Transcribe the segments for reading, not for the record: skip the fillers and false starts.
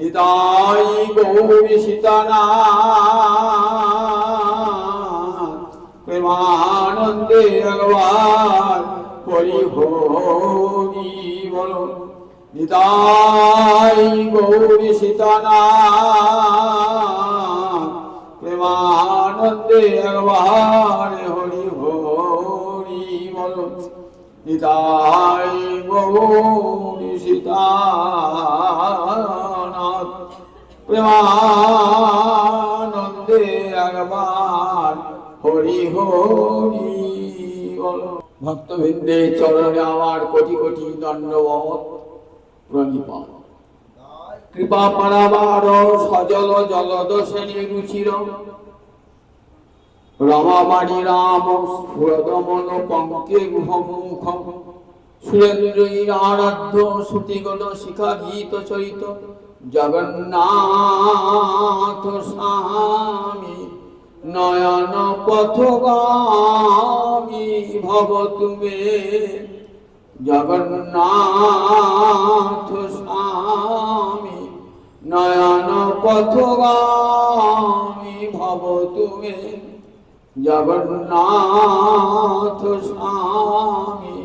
নিতাই গৌরী সীতানাথ প্রেমানন্দে ভগবান হরি হরি বল। নিতাই গৌরী সীতানাথ প্রেমানন্দে ভগবান হরি হরি বল। নিতাই গৌরী সীতানাথ প্রেমানন্দে ভগবান হরি হরি বল। ভক্তবৃন্দে চরণে আমার কোটি কোটি দণ্ডবত প্রণিপাত। কৃপা পারাবার সজল জলদ শ্রেণী রুচির রমাবাণী রাম স্ফুরদমন পঙ্কে গুহমুখ সুরেন্দ্রীর আরাধ্য শ্রুতিগণ শিখা গীত চরিত জগন্নাথ স্বামী নয়ন পথগামী ভব তুমে। জগন্নাথ স্বামী নয়ন পথগামী ভব তুমে। জগন্নাথ স্বামী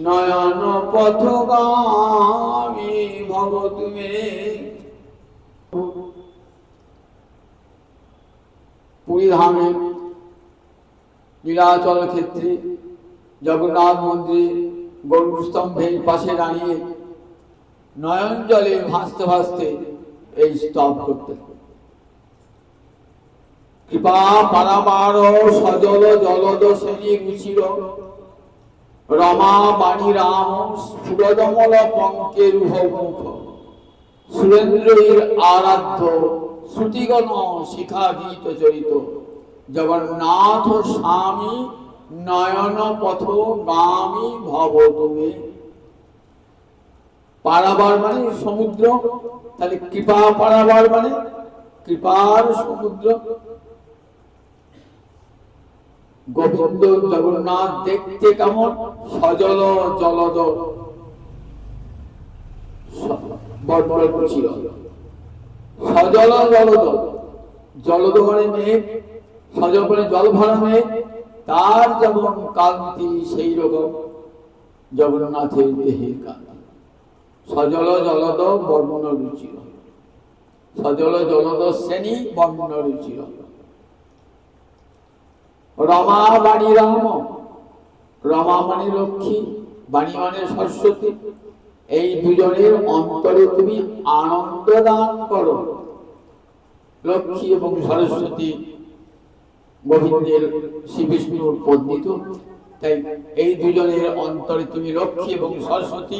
নয়ন পথগামী ভব তুমে। পুরী ধামে নীলাচল ক্ষেত্রে জগন্নাথ মন্দির গরুর স্তম্ভের পাশে দাঁড়িয়ে নয়ন জলে ভাসতে ভাসতে এই স্তব করতে। কৃপা পারাবার সজল জলদ শ্রেণী রুচির রমা বাণী রাম স্ফুরদমল পঙ্কে রুহমুখ সুরেন্দ্রীর আরাধ্য শ্রুতিগণ শিখা গীত চরিত জগন্নাথ স্বামী নয়ন পথ গামী ভব তুমি। পারাবার মানে সমুদ্র, তাহলে কৃপা পারাবার মানে কৃপার সমুদ্র। গোবিন্দ জগন্নাথ দেখতে কেমন? সজল জলদ ছিল। সজল জলদ, জলদ মানে মেঘ, সজল মানে জল ভরা মেঘ, তার যেমন কান্তি সেই রকম জগন্নাথের দেহের কান্তি। সজল জলদ বর্ণ রুচির, সজল জলদ শ্রেণী বর্ণ রুচির। রমা বাণী রাম, রমা মানে লক্ষ্মী, বাণী মানে সরস্বতী, এই দুজনের অন্তরে তুমি আনন্দ দান করো। লক্ষ্মী এবং সরস্বতী গোবিন্দের শ্রী বিষ্ণুর পত্নী, তাই এই দুজনের অন্তরে তুমি লক্ষ্মী এবং সরস্বতী,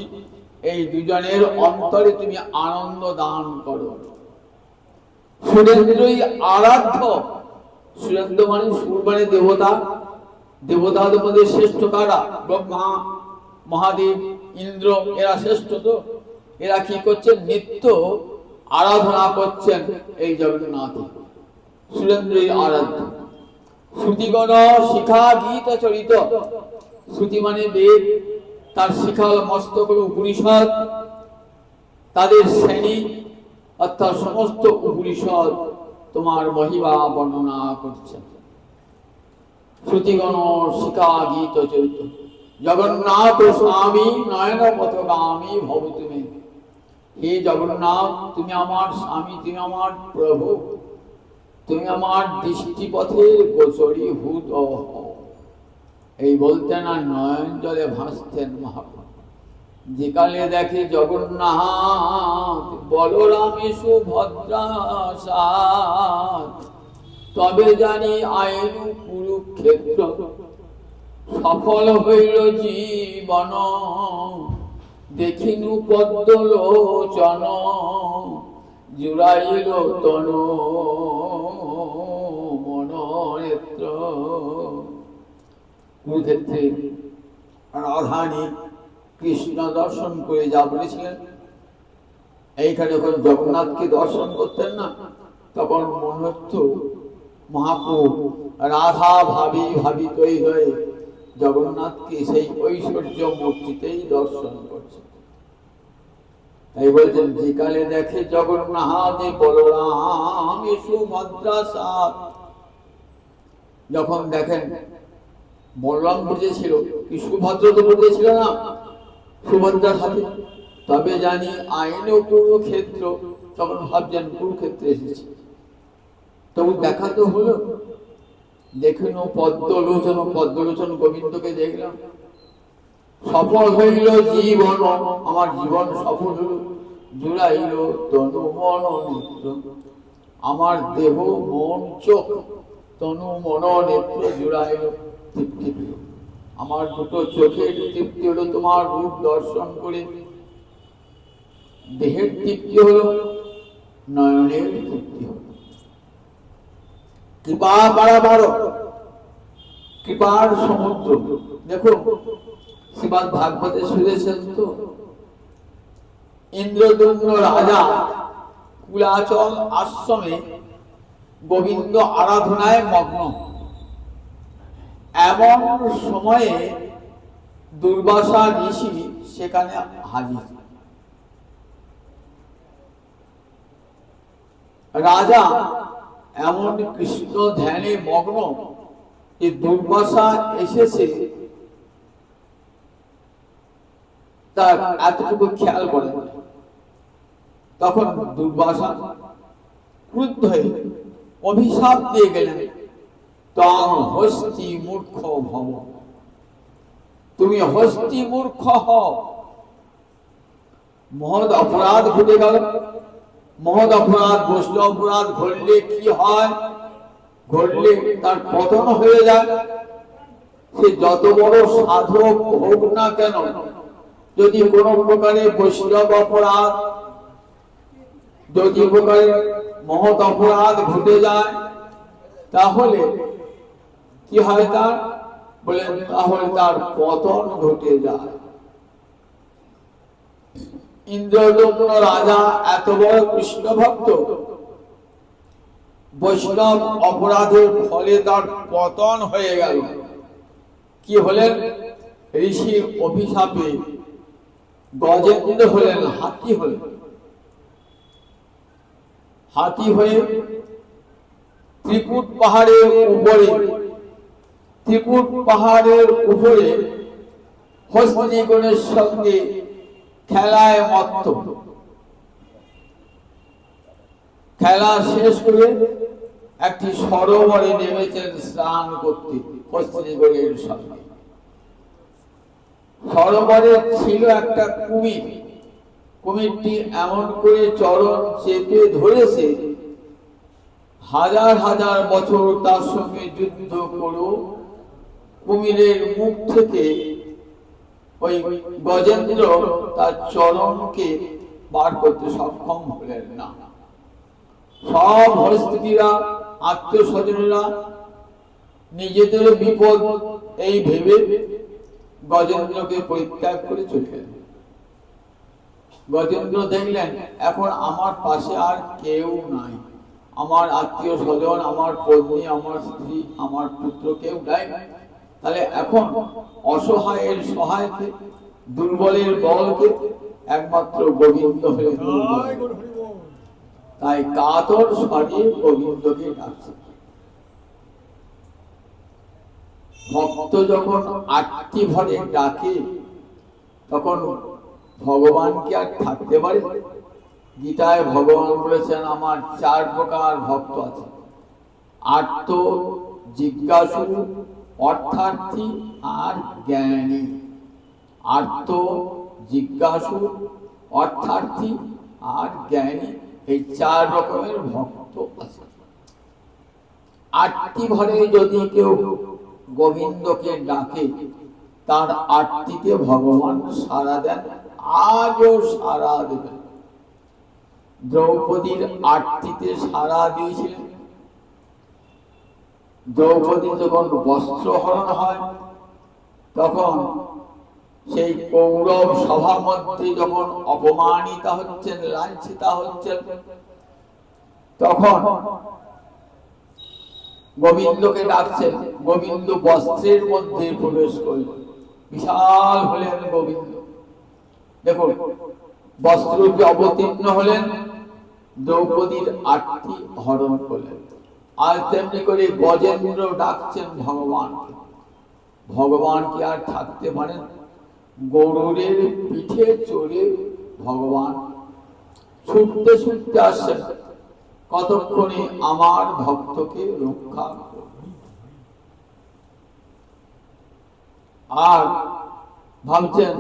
এই দুজনের অন্তরে তুমি আনন্দ দান করো। সুরেন্দ্রই আরাধ্য, সুরেন্দ্র মানে সুর মানে দেবতা, দেবতাদের মধ্যে শ্রেষ্ঠ কারা? ব্রহ্মা, মহাদেব, ইন্দ্র, এরা শ্রেষ্ঠ। তো এরা কি করছেন? নিত্য আরাধনা করছেন এই জগন্নাথ। সুরেন্দ্রই আরাধ্য। শ্রুতিগণ শিখা গীত চরিত, শ্রুতি মানে বেদ, তার শিখা হল মস্তক উপনিষদ, তাদের শ্রেণী অর্থাৎ সমস্ত উপনিষদ তোমার মহিমা বর্ণনা করছেন। শ্রুতিগণ শিখা গীত চরিত জগন্নাথ স্বামী নয়ন পথগামী ভব তুমি। হে জগন্নাথ, তুমি আমার স্বামী, তুমি আমার প্রভু, তুমি আমার দৃষ্টিপথের গোচরী ভূত। এই বলতেন আর নয়ন জলে ভাসতেন মহাপ্রভু। যেকালে দেখে জগন্নাথ বলরামে সুভদ্রা সাথ, তবে জানি আইনু কুরুক্ষেত্র সফল হইল জীবন। দেখিনু পদ্মলোচন জুড়াইল তনু মনোনেত্র। কুরুক্ষেত্রে রাধানী কৃষ্ণ দর্শন করে যা বলেছিলেন, এইখানে যখন জগন্নাথকে দর্শন করতেন না, তখন মনে হতো মহাপ্রভু রাধা ভাবি ভাবিতই হয়ে জগন্নাথকে সেই ঐশ্বর্য মূর্তিতেই দর্শন করছে। এই বলছেন যেকালে দেখে জগন্নাথ বলরাম সুভদ্রা সাথ। যখন দেখেন বলরাম বুঝেছিল কি সুভদ্রা তো বুঝেছিল না সুভদ্রার সাথে, তবে জানি আইন ও কুরুক্ষেত্র, তখন ভাবছেন কুরুক্ষেত্রে এসেছে। তবু দেখা তো হলো, দেখুন পদ্মলোচন, পদ্মলোচন গোবিন্দকে দেখলাম, সফল হইল জীবন, আমার জীবন সফল হলো, জুড়াইল তনু মন নেত্র, আমার দেহ মন চোখ তনু মন নেত্র জুড়াইল, তৃপ্তি পেল। আমার দুটো চোখের তৃপ্তি হলো তোমার রূপ দর্শন করে, দেহের তৃপ্তি হলো, নয়নের তৃপ্তি হলো। কৃপা পারাবার, কৃপার সমুদ্র। দেখো শ্রীমদ ভাগবতে শুনেছেন তো, ইন্দ্রদুম্ন রাজা কুলাচল আশ্রমে গোবিন্দ আরাধনায় মগ্ন। এমন সময়ে দুর্বাসা ঋষি সেখানে হাজির। রাজা এমন কৃষ্ণ ধ্যানে মগ্ন যে দুর্বাসা এসেছে তার এতটুকু খেয়াল করে। তখন দুর্বাসা ক্রুদ্ধ হয়ে অভিশাপ দিয়ে গেলেন, তং হস্তি মূর্খ ভব, তুমি হস্তি মূর্খ হও। মহৎ অপরাধ ঘটে গেল। মহৎ অপরাধ, বৈষ্ণব অপরাধ ঘটলে কি হয়? ঘটলে তার পতন হয়ে যায়। সে যত বড় সাধক হোক না কেন, যদি কোনো প্রকারে বৈষ্ণব অপরাধ, যদি প্রকারে মহৎ অপরাধ ঘটে যায়, তাহলে কি হয়? তার বলেন তাহলে তার পতন ঘটে যায়। ইন্দ্রদম্ন রাজা এত বড় কৃষ্ণ ভক্ত, বৈষ্ণব অপরাধের ফলে তার পতন হয়ে গেল। কি হলেন? ঋষির অভিশাপে গজেন্দ্র হলেন, হাতি হলেন। হাতি হয়ে ত্রিকুট পাহাড়ের উপরে, ত্রিকুট পাহাড়ের উপরে হস্তিগণের সঙ্গে খেলায় মত্ত। খেলা শেষ করে একটি সরোবরে নেমেছেন স্নান করতে হস্তিগণের সঙ্গে। সরোবরে ছিল একটা কুমির। কুমিরটি এমন করে চরণ চেপে ধরেছে, হাজার হাজার বছর তার সঙ্গে যুদ্ধ করো, কুমিরের মুখ থেকে ওই গজেন্দ্র তার চরণকে বার করতে সক্ষম হলেন না। সব হস্তিরা, আত্মীয় স্বজনেরা নিজেদের বিপদ এই ভেবে গজেন্দ্রকে পরিত্যাগ করে চলে গেলেন। গজেন্দ্র দেখলেন এখন আমার পাশে আর কেউ নাই, আমার আত্মীয় স্বজন, আমার পত্নী, আমার স্ত্রী, আমার পুত্র কেউ নাই। তাহলে এখন অসহায়ের সহায়কে, দুর্বলের বলকে একমাত্র গোবিন্দ হয়ে তাই কাতর স্বরে গোবিন্দকে ডাকছে। ভক্ত যখন আটটি ভরে ডাকে তখন ভগবান কি আর থাকতে পারে? গীতায় ভগবান বলেছেন আমার 4 প্রকার ভক্ত আছে, আর্ত, জিজ্ঞাসু, অর্থার্থী আর জ্ঞানী। আর্ত, জিজ্ঞাসু, অর্থার্থী আর জ্ঞানী, এই 4 রকমের ভক্ত আছে। 8টি ভরে যদি কেউ গোবিন্দকে ডাকে তার 8টিতে ভগবান সাড়া দেন, আজও সাড়া দেবেন। দ্রৌপদীর 8টিতে সাড়া দিয়েছিলেন। দ্রৌপদী যখন বস্ত্র হরণ হয় তখন সেই কৌরব সভা মধ্যে যখন অপমানিতা হচ্ছেন, লাঞ্ছিতা হচ্ছেন, তখন গোবিন্দকে ডাকছেন। গোবিন্দ বস্ত্রের মধ্যে প্রবেশ করলেন, বিশাল হলেন গোবিন্দ। দেখুন বস্ত্ররূপে অবতীর্ণ হলেন, দ্রৌপদীর আরতি হরণ করলেন। আর তেমনি করে গজেন্দ্র ডাকছেন ভগবানকে। ভগবান কি আর থাকতে পারেন? গরুরের পিঠে চড়ে ভগবান ছুটতে ছুটতে আসছেন, কতক্ষণে আমার ভক্তকে রক্ষা করবে। আর ভাবছেন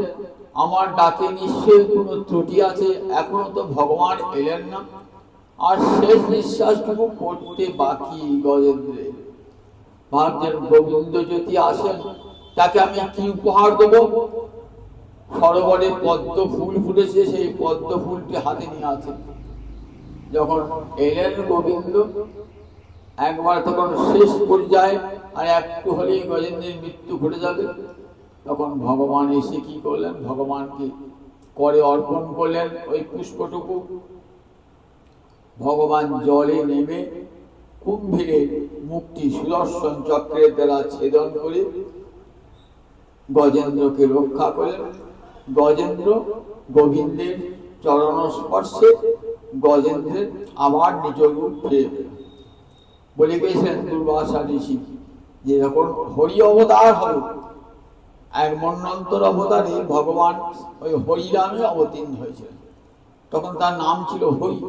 আমার ডাকে নিশ্চয়ই কোনো ত্রুটি আছে, এখনো তো ভগবান এলেন না। আর শেষ নিঃশ্বাসটুকু পড়তে বাকি গজেন্দ্রের। ভাবছেন গোবিন্দ যদি আসেন তাকে আমি কি উপহার দেব? সরোবরে পদ্ম ফুল ফুটেছে, সেই পদ্ম ফুলটি হাতে নিয়ে আছেন। যখন এলেন গোবিন্দ, একবার তখন শেষ পর্যায়ে আর একটু হলেই গজেন্দ্রের মৃত্যু ঘটে যাবে, তখন ভগবান এসে কি করলেন? ভগবানকে করে অর্পণ করলেন ওই পুষ্পটুকু। ভগবান জলে নেমে কুম্ভীরের মুখটি সুদর্শন চক্রের দ্বারা ছেদন করে গজেন্দ্রকে রক্ষা করলেন। গজেন্দ্র গোবিন্দের চরণ স্পর্শে গজেন্দ্রের আবার নিজ রূপ ফিরে পেল। বলে গেছেন দুর্বাসা ঋষি যে যখন হরি অবতার হবে, এক মন্বন্তর অবতারে ভগবান ওই হরিরামে অবতীর্ণ হয়েছিলেন, তখন তার নাম ছিল হরি।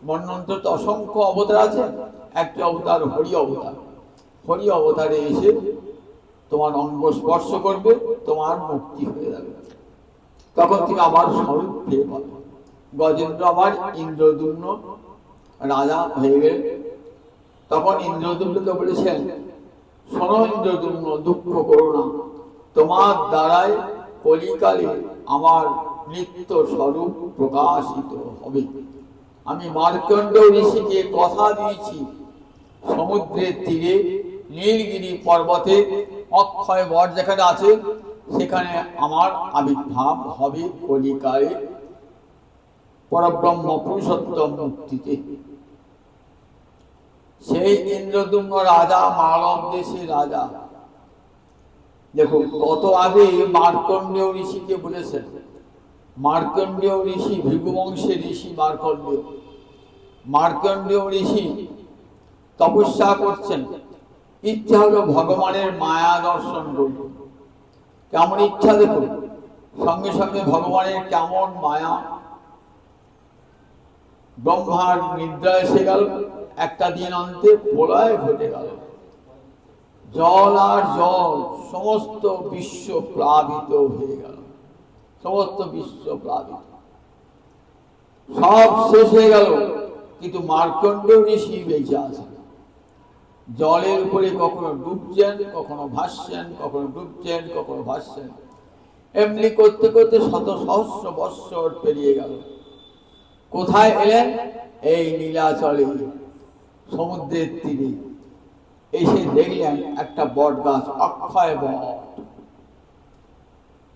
মন্বন্তর তো অসংখ্য অবতার আছে, একটি অবতার হরি অবতার। হরি অবতারে এসে তোমার অঙ্গ স্পর্শ করবে, তোমার মুক্তি হয়ে যাবে। তখন থেকে আবার স্বরূপ ফিরে পাবে। গজেন্দ্র আবার ইন্দ্রদ্যুম্ন রাজা হয়ে গেলেন। তখন ইন্দ্রদ্যুম্নকে বলেছেন, শোনো ইন্দ্রদ্যুম্ন, দুঃখ করো না, তোমার দ্বারাই কলিকালে আমার নিত্য স্বরূপ প্রকাশিত হবে। আমি মার্কণ্ড ঋষিকে কথা দিয়েছি, সমুদ্রের তীরে নীলগিরি পর্বতে অক্ষয় বট যেখানে আছে সেখানে আমার আবির্ভাব হবে কলিকালে পরব্রহ্ম পুরুষোত্তম মূর্তিতে। সেই ইন্দ্রদ্যুম্ন রাজা মালব দেশের রাজা। দেখো কত আগে মার্কণ্ডেয় ঋষিকে বলেছেন। মার্কণ্ডেয় ঋষি ভৃগুবংশের ঋষি মার্কণ্ডেয়। মার্কণ্ডেয় ঋষি তপস্যা করছেন, ইচ্ছা হলো ভগবানের মায়া দর্শন করব। কেমন ইচ্ছা দেখুন, সঙ্গে সঙ্গে ভগবানের কেমন মায়া। ব্রহ্মার নিদ্রা এসে গেল, একটা দিন অন্তে প্রলয় ঘটে গেল। জল আর জল, সমস্ত বিশ্ব প্লাবিত হয়ে গেল। সমস্ত বিশ্ব প্লাবিত, সব শেষ হয়ে গেল, কিন্তু মার্কণ্ডেয় ঋষি বেঁচে আছেন। জলের উপরে কখনো ডুবছেন, কখনো ভাসছেন, কখনো ডুবছেন, কখনো ভাসছেন। এমনি করতে করতে শত সহস্র বৎসর পেরিয়ে গেল। কোথায় এলেন? এই নীলাচলে, সমুদ্রের তীরে। এসে দেখলেন একটা বট গাছ, অক্ষয় বট।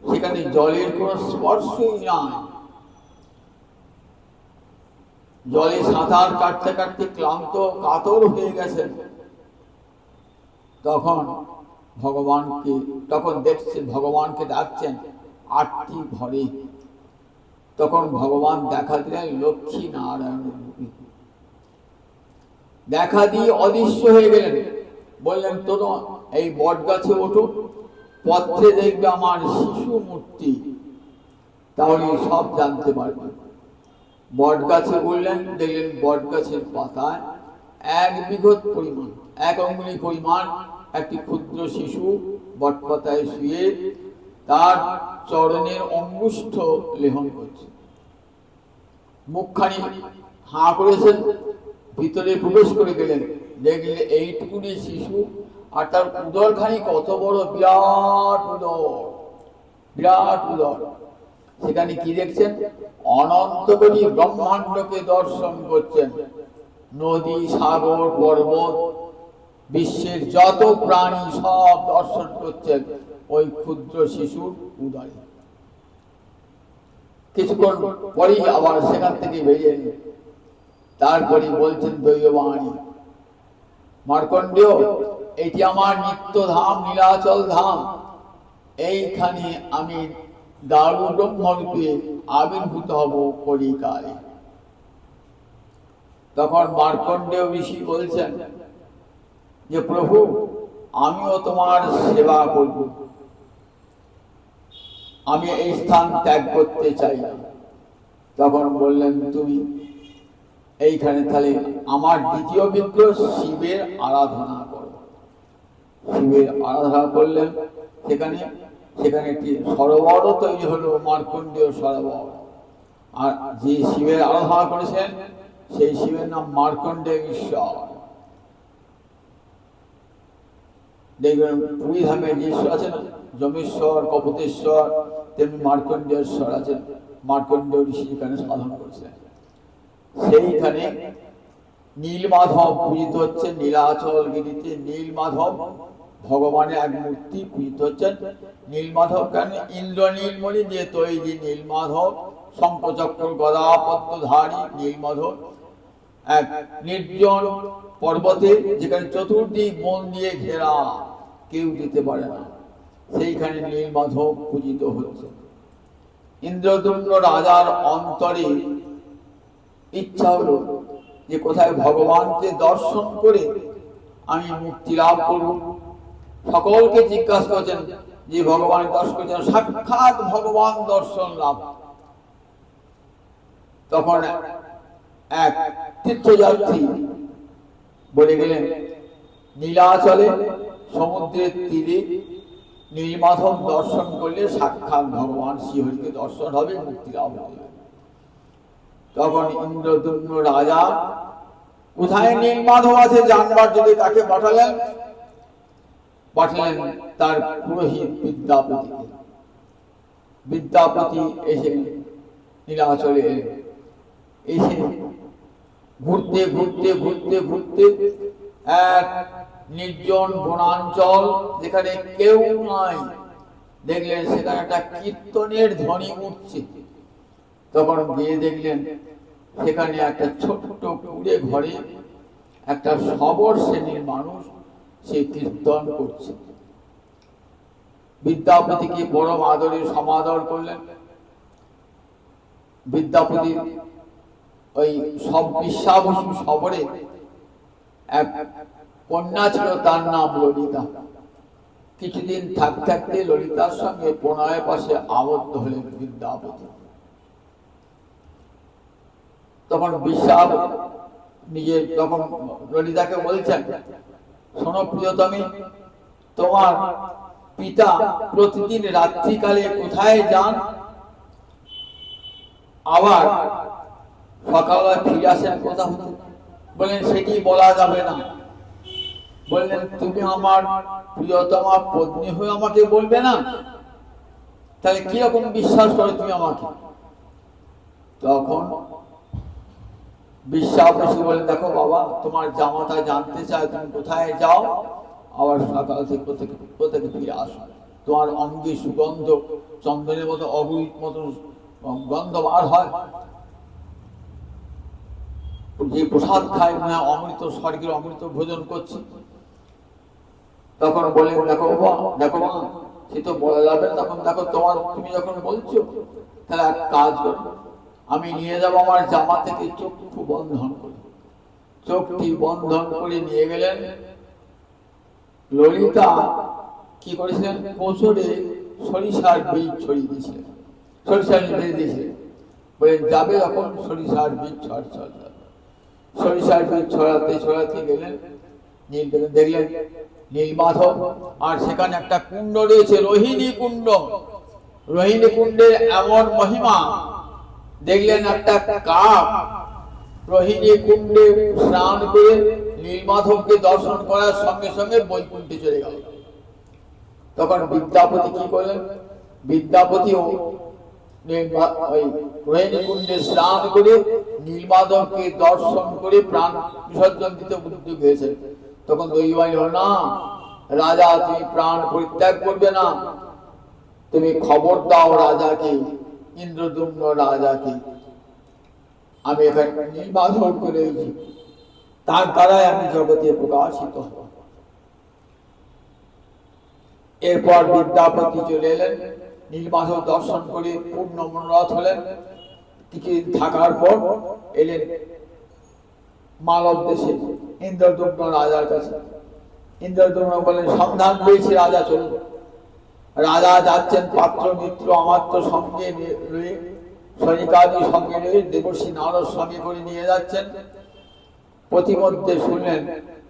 সেখানে জলের কোন স্পর্শই নাই। জলে সাঁতার কাটতে কাটতে ক্লান্ত কাতর হয়ে গেছেন। তখন দেখছেন ভগবানকে ডাকছেন আরতি ভরে। তখন ভগবান দেখা দিলেন লক্ষ্মী নারায়ণ রূপে। দেখা দিয়ে অদৃশ্য হয়ে গেলেন। বললেন, তোমরা এই বট গাছে ওঠো, পত্রে দেখবে আমার শিশু মূর্তি, তাহলে সব জানতে পারবে। বট গাছে বললেন, দেখলেন বট গাছের পাতায় এক বিঘত পরিমাণ, এক অঙ্গুলি পরিমাণ একটি ক্ষুদ্র শিশু বট পাতায় শুয়ে তার চরণের অঙ্গুষ্ঠ লেহন করছে। মুখখানি হাঁ করেছেন, ভিতরে প্রবেশ করে গেলেন। দেখলে এইটুকুনি শিশু, আর তার উদরখানি কত বড়, বিরাট উদর, বিরাট উদর। সেখানে কি দেখছেন? অনন্ত কোটি ব্রহ্মাণ্ডকে দর্শন করছেন। নদী, সাগর, পর্বত, বিশ্বের যত প্রাণী সব দর্শন করছেন ওই ক্ষুদ্র শিশুর উদরে। কিছুক্ষণ পরেই আবার সেখান থেকে বেরিয়ে এলেন। তারপরে বলছেন দৈববাণী, মার্কণ্ডেয়, এটি আমার নিত্য ধাম, নীলাচল ধাম। এইখানে আমি দারু ব্রহ্মরূপে আবির্ভূত হব কলিকালে। তখন মার্কণ্ডেয় ঋষি বলছেন যে প্রভু, আমিও তোমার সেবা করব, আমি এই স্থান ত্যাগ করতে চাই না। তখন বললেন, তুমি এইখানে তাহলে আমার দ্বিতীয় বিগ্রহ শিবের আরাধনা করো। শিবের আরাধনা করলেন, সেখানে সেখানে একটি সরোবর তৈরি হলো, মার্কণ্ডেয় সরোবর। আর যে শিবের আরাধনা করেছেন সেই শিবের নাম মার্কণ্ডেয় ঈশ্বর। দেখবেন পুরী ধামে যে ঈশ্বর আছেন, যমেশ্বর, কপতেশ্বর, তেমনি মার্কণ্ডেশ্বর আছেন। মার্কণ্ডেয় ঋষি এখানে সাধন করেছেন। সেইখানে নীলমাধব পূজিত হচ্ছে, নীলাচল গিরিতে নীলমাধব ভগবানের এক মূর্তি পূজিত হচ্ছেন। নীলমাধব কেন? ইন্দ্রনীলমণি দিয়ে তৈরি নীলমাধব, শঙ্খচক্র গদা পদ্মধারী নীলমাধব এক নির্জন পর্বতে, যেখানে চতুর্দিক বন দিয়ে ঘেরা, কেউ যেতে পারে না, সেইখানে নীলমাধব পূজিত হচ্ছে। ইন্দ্রদুম্ন রাজার অন্তরে ইচ্ছা হলো যে কোথায় ভগবানকে দর্শন করে আমি মুক্তি লাভ করব। সকলকে জিজ্ঞাসা করছেন যে ভগবানের দর্শন করছেন, সাক্ষাৎ ভগবান দর্শন লাভ। তখন এক তীর্থযাত্রী বলে গেলেন, নীলাচলে সমুদ্রের তীরে নীলমাধব দর্শন করলে সাক্ষাৎ ভগবান শ্রীহরিকে দর্শন হবে, মুক্তি লাভ হবে। তখন ইন্দ্রদুম্ন রাজা কোথায় নীলমাধব আছে জানবার যদি তাকে পাঠালেন তার পুরোহিত বিদ্যাপতিকে। বিদ্যাপতি এসে নীলাচলে এসে ঘুরতে ঘুরতে ঘুরতে ঘুরতে এক নির্জন বনাঞ্চল, যেখানে কেউ নাই, দেখলেন সেখানে একটা কীর্তনের ধ্বনি উঠছে। তখন গিয়ে দেখলেন সেখানে একটা ছোট্ট কুড়ে ঘরে একটা সবর শ্রেণীর মানুষ সে কীর্তন করছে। বিদ্যাপতিকে বড় আদরে সমাদর করলেন। বিদ্যাপতি ওই সব বিশ্বাবসী সবরে এক কন্যা ছিল, তার নাম ললিতা। কিছুদিন থাকতে থাকতে ললিতার সঙ্গে প্রণয়ের পাশে আবদ্ধ হলেন বিদ্যাপতি। তখন বিশ্বাস নিজের তখন ললিতাকে বলছেন, শোনো প্রিয়তমী, তোমার পিতা প্রতিদিন রাত্রিকালে কোথায় যান, আবার সকালবেলা ফিরে আসেন কোথা হতে? বললেন সেটি বলা যাবে না। বললেন তুমি আমার প্রিয়তমা পত্নী হয়ে আমাকে বলবে না? তাহলে কিরকম বিশ্বাস করো তুমি আমাকে? তখন বিশ্বাবসী বলেন, দেখো বাবা, তোমার জামাতা জানতে চায় তুমি কোথায় যাও, আবার সকাল থেকে কোথেকে ফিরে আসো। তোমার অঙ্গে সুগন্ধ চন্দনের মতো অগুরিত মতো গন্ধ বার হয়, যে প্রসাদ খায় মনে অমৃত, স্বর্গের অমৃত ভোজন করছি। তখন বলেন, দেখো বাবা, দেখো মা, সে তো বলা যাবে। তখন দেখো তুমি যখন বলছো, তাহলে এক কাজ করো, আমি নিয়ে যাবো আমার জামা থেকে চক্ষু বন্ধন করে। চোখটি বন্ধন করে নিয়ে গেলেন। ললিতা কি করেছিলেন? কোচরে সরিষার বীজ ছড়িয়ে দিয়েছিলেন, সরিষার বীজ দিয়েছিলেন। বলেন যাবে যখন সরিষার বীজ সরিষার বীজ ছড়াতে ছড়াতে গেলেন, দেখলেন নীলমাধব। আর সেখানে একটা কুণ্ড রয়েছে, রোহিণী কুণ্ড। রোহিণী কুণ্ডের এমন মহিমা, দেখলেন একটা কাক রোহিণী কুণ্ডে স্নান করে নীলমাধবকে দর্শন করার সঙ্গে সঙ্গে বৈকুণ্ঠে চলে গেল। তখন বিদ্যাপতি কি করলেন? বিদ্যাপতিও রোহিণী কুণ্ডে স্নান করে নীলমাধবকে দর্শন করে প্রাণ বিসর্জন দিতে উদ্যোগ হয়েছে। তখন দৈবানী হল, না রাজা, তুমি প্রাণ পরিত্যাগ করবে না, তুমি খবর দাও রাজাকে, ইন্দ্রদুম্ন রাজাকে, আমি এখানে নীলমাধব করেছি, তার দ্বারাই আমি জগতে প্রকাশিত হব। এরপর বিদ্যাপতি চলে এলেন নীলমাধব দর্শন করে পূর্ণ মনোরথ হলেন। কিছুদিন থাকার পর এলেন মালব দেশে ইন্দ্রদুম্ন রাজার কাছে। ইন্দ্রদুম্ন বলেন, সন্ধান পেয়েছি, রাজা চলুন। রাজা যাচ্ছেন পাত্র মিত্র আমাত্র সঙ্গে রয়ে, সৈনিকাদি সঙ্গে রয়ে, দেবর্ষি নারদ সঙ্গে করে নিয়ে যাচ্ছেন। প্রতিমধ্যে শুনলেন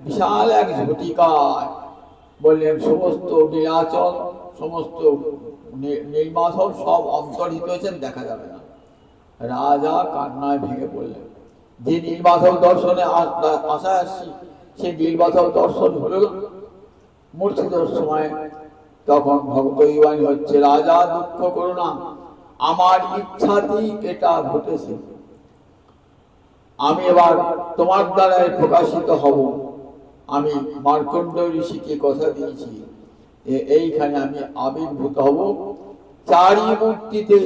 বিশাল এক ঝটিকায়, বললেন সমস্ত নীলাচল, সমস্ত নীলমাধব সব অন্তর্হিত হয়েছেন, দেখা যাবে না। রাজা কান্নায় ভেঙে পড়লেন। যে নীলমাধব দর্শনে আশায় আসছি, সে নীলমাধব দর্শন হলো না। মূর্ছিত সময় তখন ভক্তবাণী হচ্ছে, রাজা দুঃখ করো না, আমার ইচ্ছাতেই এটা ঘটেছে। আমি এবার তোমার দ্বারাই প্রকাশিত হব। আমি মার্কণ্ড ঋষিকে কথা দিয়েছি, এইখানে আমি আবির্ভূত হব চারি মূর্তিতে,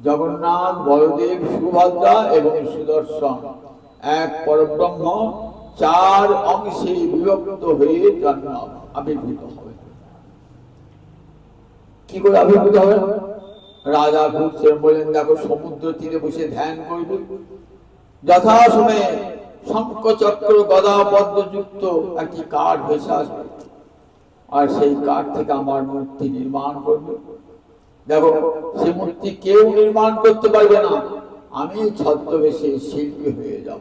জগন্নাথ, বলদেব, সুভদ্রা এবং সুদর্শন, এক পরব্রহ্ম চার অংশে বিভক্ত হয়ে জন্ম আবির্ভূত হবে। কি করে আবির্ভূত হবে? রাজা ঘুরছেন, বলেন দেখো সমুদ্র তীরে বসে ধ্যান করবে, যথাসময়ে শঙ্খ চক্র গদা পদ্মযুক্ত একটি কাঠ ভেসে আসবে, আর সেই কাঠ থেকে আমার মূর্তি নির্মাণ করবে। দেখো সে মূর্তি কেউ নির্মাণ করতে পারবে না, আমি ছদ্মবেশে শিল্পী হয়ে যাব।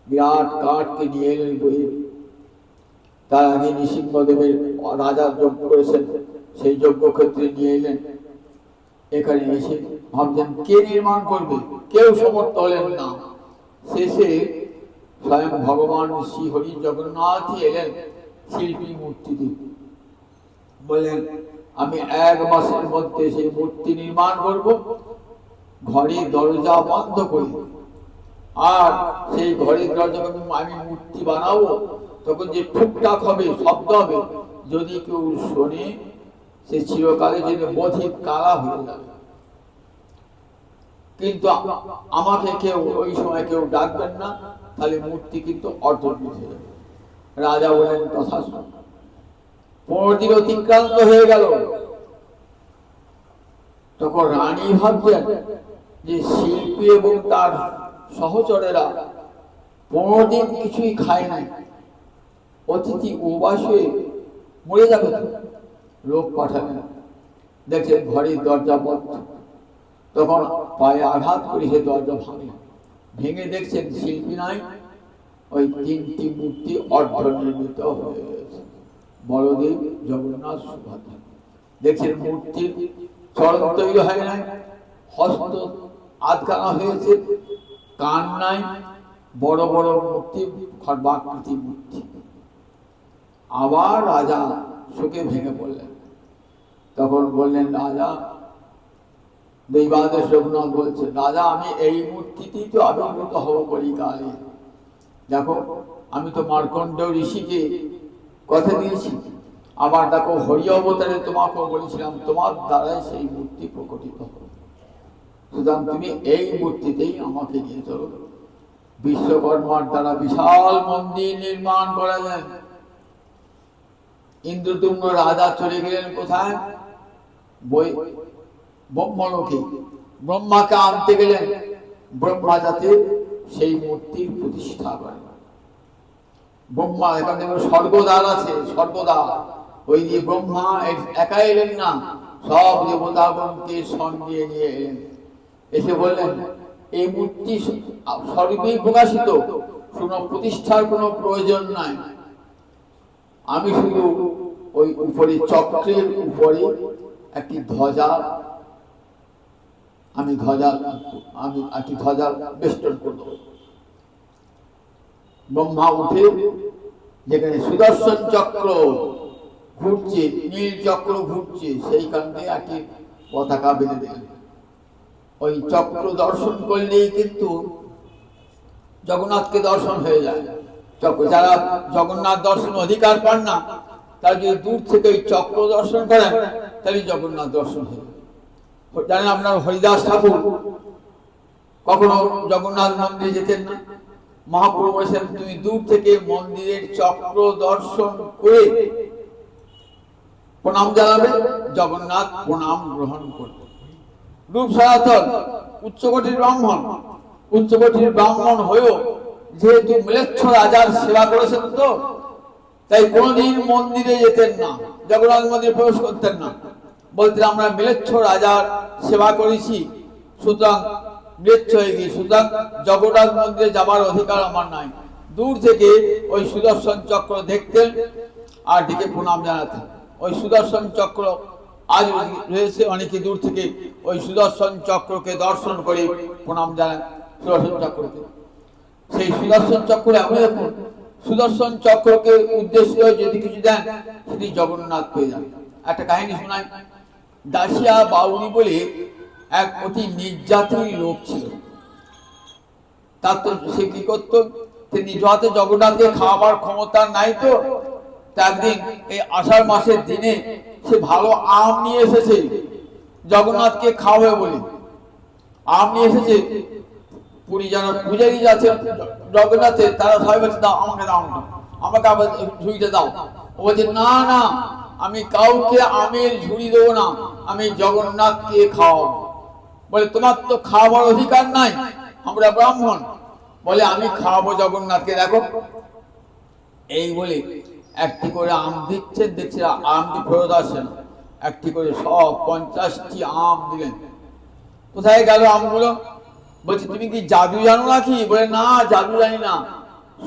বিরাট কাঠকে নিয়ে এলেন বই। তার আগে নৃসিংহদেবের রাজা যজ্ঞ করেছেন, সেই যজ্ঞ ক্ষেত্রে নিয়ে এলেন। এখানে এসে ভাবছেন কে নির্মাণ করবে, কেউ সমর্থ হলেন না। শেষে স্বয়ং ভগবান শ্রী হরি জগন্নাথই এলেন শিল্পী মূর্তিতে। বললেন আমি 1 মাসের মধ্যে সেই মূর্তি নির্মাণ করব, ঘরের দরজা বন্ধ করি। আর সেই ঘরের দরজা আমি মূর্তি বানাবো, তখন যে ঠুকঠাক হবে, শব্দ হবে, যদি কেউ শোনে সে চিরকালের জন্য বধির কালা হয়ে যাবে। কিন্তু আমাকে কেউ ওই সময় কেউ ডাকবেন না, তাহলে মূর্তি কিন্তু অর্ধবৃত হয়ে যাবে। রাজা বলেন তথাস্তু। 15 দিন অতিক্রান্ত হয়ে গেল। তখন রানী ভাবছেন যে শিল্পী এবং তার সহচরেরা 15 দিন কিছুই খায় নাই, অতিথি উপবাস হয়ে মরে যাবে। লোক পাঠালেন, দেখছেন ঘরের দরজা বন্ধ। তখন পায়ে আঘাত করে সে দরজা ভাঙে, ভেঙে দেখছেন শিল্পী নাই, ওই 3টি মূর্তি অর্ধনির্মিত হয়ে গেছে, বলদেব, জগন্নাথ, সুভদ্রা। দেখছেন মূর্তির চরণ তৈরি হয় নাই, হস্ত আধখানা হয়েছে, কান নাই, বড় বড় মূর্তি, খর্বাকৃতি মূর্তি। আবার রাজা শোকে ভেঙে পড়লেন। তখন বললেন রাজা, দৈবাদেশ রঘুনাথ বলছে, রাজা আমি এই মূর্তিতেই তো আবির্ভূত হব কলিকালে। দেখো আমি তো মার্কণ্ড ঋষিকে কথা দিয়েছি, আবার দেখো হরি অবতারে তোমাকেও বলেছিলাম তোমার দ্বারাই সেই মূর্তি প্রকটিত হবে। সুতরাং তুমি এই মূর্তিতেই আমাকে নিয়ে চলো। বিশ্বকর্মার দ্বারা বিশাল মন্দির নির্মাণ করালেন। ইন্দ্রদুম্ন রাজা চলে গেলেন কোথায়? ব্রহ্মলোকে। ব্রহ্মাকে আনতে গেলেন, ব্রহ্মা যাতে সেই মূর্তির প্রতিষ্ঠা করেন। ব্রহ্মা এখান থেকে স্বর্গদ্বার আছে, স্বর্গদ্বার, ওই যে ব্রহ্মা একা এলেন না, সব দেবতাগণকে সঙ্গে নিয়ে এলেন। এসে বললেন এই মূর্তি স্বরূপেই প্রকাশিত, কোনো প্রতিষ্ঠার কোনো প্রয়োজন নাই। আমি শুধু ওই উপরে চক্রের উপরে একটি ধ্বজা, আমি একটি ধ্বজা বেষ্টন করব। ব্রহ্মা উঠে যেখানে সুদর্শন চক্র ঘুরছে, নীল চক্র ঘুরছে, সেইখান থেকে একটি পতাকা বেঁধে দিলেন। ওই চক্র দর্শন করলেই কিন্তু জগন্নাথকে দর্শন হয়ে যায়। যারা জগন্নাথ দর্শন অধিকার পান না, তারা যদি দূর থেকে ওই চক্র দর্শন করেন, তাহলে জগন্নাথ দর্শন হয়ে যায়। জানেন আপনার হরিদাস ঠাকুর কখনো জগন্নাথ মন্দিরে যেতেন না। মহাপ্রভু বলেছেন তুমি দূর থেকে মন্দিরের চক্র দর্শন করে প্রণাম জানাবে, জগন্নাথ প্রণাম গ্রহণ করবে। রূপ সনাতন উচ্চকোটির ব্রাহ্মণ, উচ্চকোটির ব্রাহ্মণ হয়েও যেহেতু ম্লেচ্ছ রাজার সেবা করেছেন, তো তাই কোনদিন মন্দিরে যেতেন না, জগন্নাথ মন্দিরে প্রবেশ করতেন না। বলতেন আমরা ম্লেচ্ছ রাজার সেবা করেছি, সুতরাং ম্লেচ্ছ হয়ে গিয়ে, সুতরাং জগন্নাথ মন্দিরে যাবার অধিকার আমার নাই। দূর থেকে ওই সুদর্শন চক্র দেখতেন আর ডেকে প্রণাম জানাতেন। ওই সুদর্শন চক্র আজ রয়েছে, অনেকে দূর থেকে ওই সুদর্শন চক্রকে দর্শন করে প্রণাম জানান সুদর্শন চক্রকে। সেই সুদর্শন চক্র এমন এখন সুদর্শন চক্রকে উদ্দেশ্য যদি কিছু দেন, সেটি জগন্নাথ পেয়ে যান। একটা কাহিনী শোনায়। দাসিয়া বাউরি বলে এক অতি নির্যাতিত লোক ছিল। তার তো সে কি করতো, নিজ হাতে জগন্নাথকে খাওয়াবার ক্ষমতা নাই, তো একদিন এই আষাঢ় মাসের দিনে সে ভালো আম নিয়ে এসেছে জগন্নাথকে খাওয়াবে বলে। আম নিয়ে এসেছে, পুরী যারা পূজারী যাচ্ছে জগন্নাথে, তারা সবাই বলছে দাও আমাকে, দাও আমাকে আবার ঝুড়িটা দাও। ও বলছে না না, আমি কাউকে আমের ঝুড়ি দেবো না, আমি জগন্নাথকে খাওয়াবো। বলে তোমার তো খাওয়াবার অধিকার নাই, আমরা ব্রাহ্মণ। বলে আমি খাওয়াবো জগন্নাথকে, দেখো। এই বলে একটি করে আম দিচ্ছেন, দেখছে আমটি ফেরত আসছে না। একটি করে সব 50টি আম দিলেন। কোথায় গেল আমগুলো? বলছে তুমি কি জাদু জানো নাকি? বলে না, জাদু জানি না,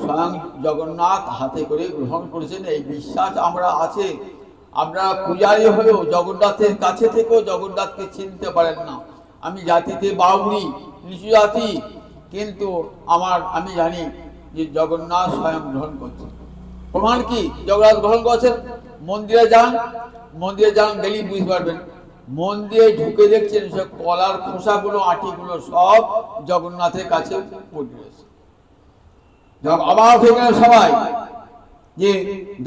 স্বয়ং জগন্নাথ হাতে করে গ্রহণ করেছেন, এই বিশ্বাস আমরা আছে। আপনারা পূজারী হয়েও জগন্নাথের কাছে থেকেও জগন্নাথকে চিনতে পারেন না। আমি জাতিতে বাউরি, নিচু জাতি, কিন্তু আমি জানি যে জগন্নাথ স্বয়ং গ্রহণ করছেন। প্রমাণ কি? জগন্নাথ গ্রহণ করছেন। মন্দিরে যান, মন্দিরে যান, গেলেই বুঝতে পারবেন। মন্দিরে ঢুকে দেখছেন সব কলার খোসাগুলো, আটিগুলো সব জগন্নাথের কাছে পড়ে রয়েছে। অবাক হয়ে গেল সবাই যে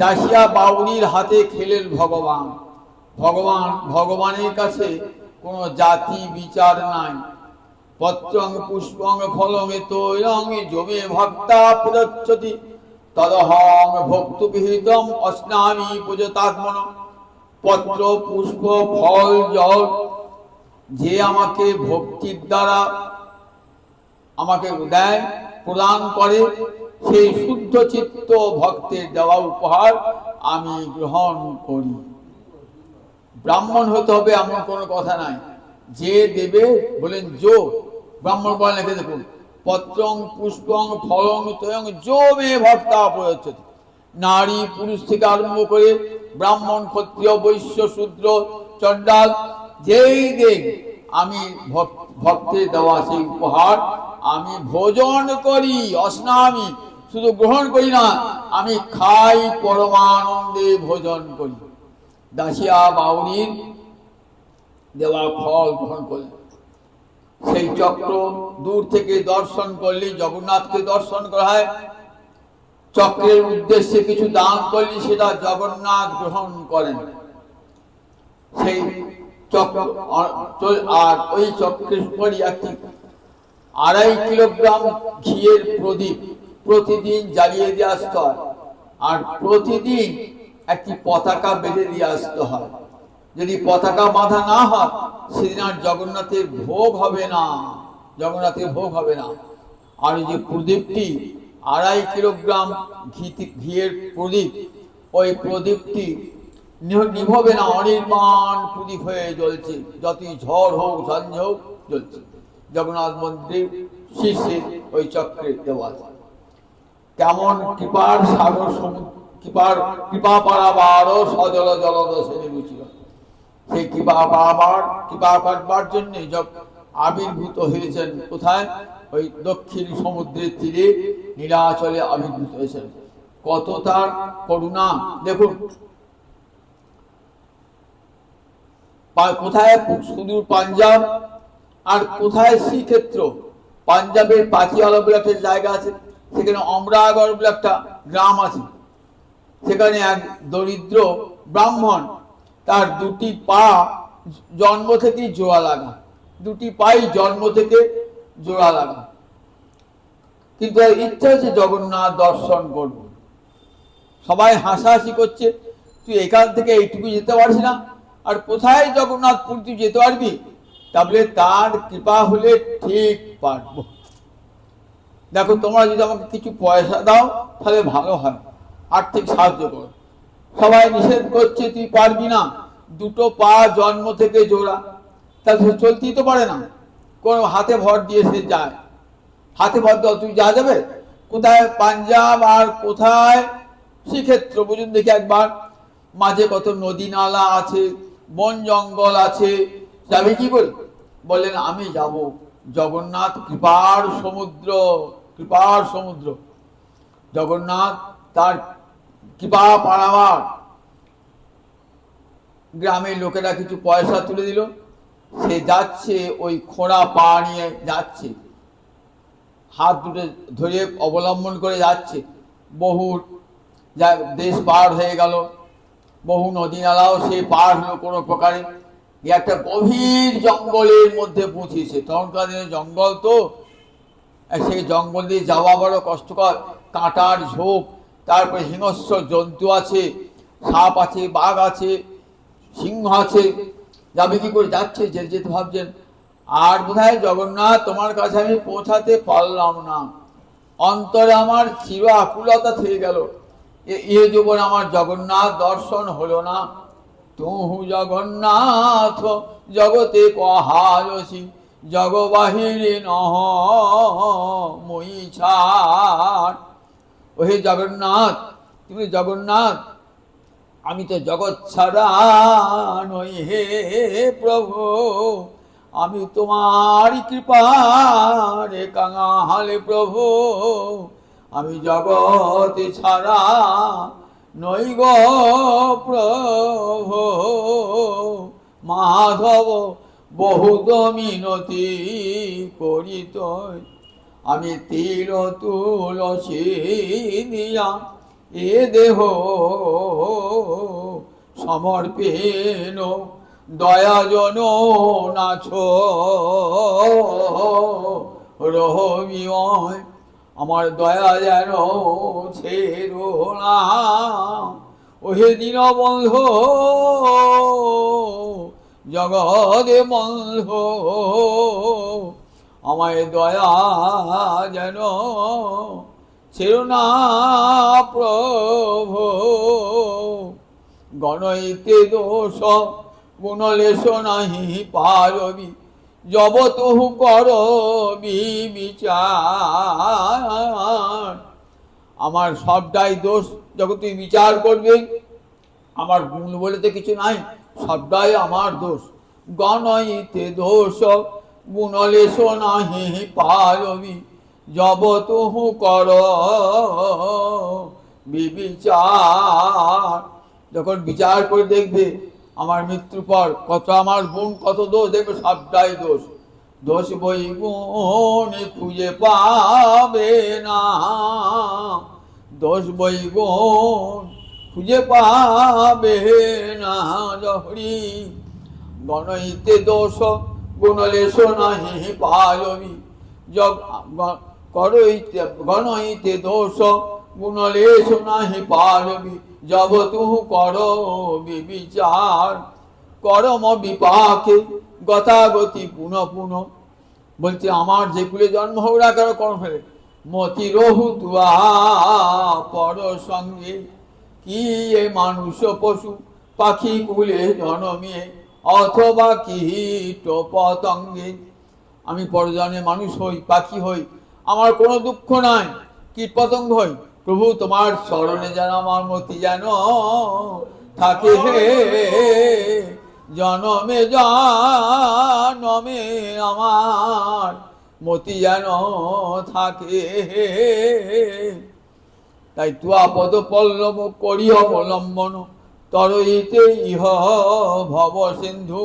দাসিয়া বাউরির হাতে খেলেন ভগবান। ভগবানের কাছে কোন জাতি বিচার নাই। পত্রং পুষ্পং ফলং তৈলং জমে ভক্তা প্রদচ্ছতি তদহং ভক্তি বিহিতম অস্নামি পূজতাত্মন। পত্র পুষ্প ফল জল যে আমাকে ভক্তির দ্বারা আমাকে দেয়, প্রদান করে, সেই শুদ্ধ চিত্ত ভক্তের দেওয়া উপহার আমি গ্রহণ করি। ব্রাহ্মণ হতে হবে এমন কোনো কথা নাই, যে দেবে বলেন জো। ব্রাহ্মণ বলেন, লিখে দেখুন, পত্রং পুষ্পং ফলং তয়ং জো মে ভক্তা প্রয়চ্ছতি। নারী পুরুষ থেকে আরম্ভ করে ব্রাহ্মণ ক্ষত্রিয় বৈশ্য শূদ্র চণ্ডাল যেই দেখ, আমি ভক্তের দেওয়া সেই উপহার আমি ভোজন করি। অস্নামি, শুধু গ্রহণ করি না, আমি খাই, পরমানন্দে ভোজন করি। দাসিয়া বাউরির দেওয়া ফল গ্রহণ করলেন। সেই চক্র দূর থেকে দর্শন করলে জগন্নাথকে দর্শন করা হয়। চক্রের উদ্দেশ্যে কিছু দান করলে সেটা জগন্নাথ গ্রহণ করেন। সেই চক্র আর ওই চক্রের উপরই একটি 2.5 কিলোগ্রাম ঘিয়ের প্রদীপ প্রতিদিন জ্বালিয়ে দিয়ে আসতে হয়, আর প্রতিদিন একটি পতাকা বেঁধে দিয়ে আসতে হয়। যদি পতাকা বাঁধা না হয়, সেদিন আর জগন্নাথের ভোগ হবে না, জগন্নাথের ভোগ হবে না। আর এই যে প্রদীপটি 2.5 কিলোগ্রাম ঘিয়ের প্রদীপ, ওই প্রদীপটি নিভবে না, অনির্বাণ প্রদীপ হয়ে জ্বলছে, যতই ঝড় হোক ঝঞ্ঝ হোক জ্বলছে। জগন্নাথ মন্দির শীর্ষে ওই চক্রে দেওয়া আছে। কেমন কৃপার সাগর, কৃপা পারাবার সজল জলদশে রুচির। সেই কৃপা পাবার জন্য আবির্ভূত হয়েছেন কোথায়? ওই দক্ষিণ সমুদ্রের তীরে নীলাচলে আবির্ভূত হয়েছেন। কত তার করুণা দেখুন। কোথায় সুদূর পাঞ্জাব, আর কোথায় শ্রীক্ষেত্র। পাঞ্জাবের পাতিয়ালা বলে একটা জায়গা আছে, সেখানে অমরাগড় বলে একটা গ্রাম আছে। সেখানে এক দরিদ্র ব্রাহ্মণ, তার 2টি পা জন্ম থেকেই জোড়া লাগা, 2টি পাই জন্ম থেকে জোড়া লাগা, কিন্তু ইচ্ছা হচ্ছে জগন্নাথ দর্শন করব। সবাই হাসাহাসি করছে, তুই এখান থেকে এইটুকু যেতে পারবি না, আর কোথায় জগন্নাথপুর তুই যেতে পারবি? তাহলে তার কৃপা হলে ঠিক পারবো। দেখো তোমরা যদি আমাকে কিছু পয়সা দাও তাহলে ভালো হয়, আর্থিক সাহায্য করো। সবাই নিষেধ করছে তুই পারবি না, দুটো পা জন্ম থেকে জোড়া, তাহলে সে চলতেই তো পারে না। কোন হাতে ভর দিয়ে সে যায়, হাতে ভর দেওয়া তুই যা যাবে কোথায়? পাঞ্জাব আর কোথায় শ্রীক্ষেত্র বুঝুন দেখি একবার। মাঝে কত নদী নালা আছে, বন জঙ্গল আছে, যাবে কি করে? বললেন আমি যাব। জগন্নাথ কৃপার সমুদ্র, কৃপার সমুদ্র। জগন্নাথ তার কৃপা পাড়াবার। গ্রামের লোকেরা কিছু পয়সা তুলে দিল, সে যাচ্ছে ওই খোঁড়া পা নিয়ে যাচ্ছে, হাত দুটো ধরে অবলম্বন করে যাচ্ছে। বহু দেশ পার হয়ে গেল, বহু নদী নালাও সে পার হলো কোনো প্রকারে। একটা গভীর জঙ্গলের মধ্যে পৌঁছেছে। তখনকার দিনে জঙ্গল তো, সেই জঙ্গল দিয়ে যাওয়া বড় কষ্টকর, কাঁটার ঝোপ, তারপরে হিংস্র জন্তু আছে, সাপ আছে, বাঘ আছে, সিংহ আছে, যাবে কি করে? যাচ্ছে, যেতে যেতে ভাবছেন আর বোধহয় জগন্নাথ তোমার কাছে আমি পৌঁছাতে পারলাম না, অন্তরে আমার চির আকুলতা থেকে গেল, এ জীবন আমার জগন্নাথ দর্শন হলো না। তুহু জগন্নাথ জগতে কহায়সি, জগ বাহিরে নহ মই ছাড়। ওহে জগন্নাথ, তুমি জগন্নাথ, আমি তো জগৎ ছাড়া নই হে প্রভু, আমি তোমারই কৃপারে কাঙালে প্রভু, আমি জগৎ ছাড়া নই গো প্রভু। মাধব বহুত মিনতি করিত, আমি তিল তুলসী দিয়া এ দেহ সমর্পেন দয়াজন নাছ রহমিয়। আমার দয়া যেন ছেড়ো না, ওহে দীনবন্ধু জগদে বন্ধু, আমায় দয়া যেন ছেড়ো না প্রভু। গণইতে দোষ গুণলেশ নাহি পারবি, জব তহু করবি বিচার। আমার সবটাই দোষ, যখন তুই বিচার করবি, আমার গুণ বলে কিছু নাই, সবটাই আমার দোষ। গণইতে দোষ গুণলেশ নাহি পারবি, জব তহু কর বিচার। যখন বিচার করে দেখবে আমার মৃত্যুর পর কত আমার গুণ, কত দোষ, দেখবে সবটাই দোষ। দোষ বই গুণ খুঁজে পাবে না, দোষ বই গুণ খুঁজে পাবে না জহরি। গণইতে দোষ গুণলেশ নাহি পারবি, গণইতে দোষ গুণলেশ নাহি পারবি, জব তুহু কর বিচার। করম বিপাকে গতাগতি পুনঃ পুনঃ, বলছে আমার যে কুলে জন্ম হোক না কেন কর্ম ফেলে, মতি রহু তুয়া পর সঙ্গে, কি এ মানুষ পশু পাখি কুলে জন্মে, অথবা কীট পতঙ্গে। আমি পরজনে মানুষ হই, পাখি হই, আমার কোনো দুঃখ নাই, কীট পতঙ্গ হই, প্রভু তোমার চরণে যেন আমার মতি যেন থাকে হে, জনমে জনমে আমার মতি যেন থাকে হে। তাই তুয়া পদ পল্লব করি অবলম্বন, তরইতে ইহ ভব সিন্ধু।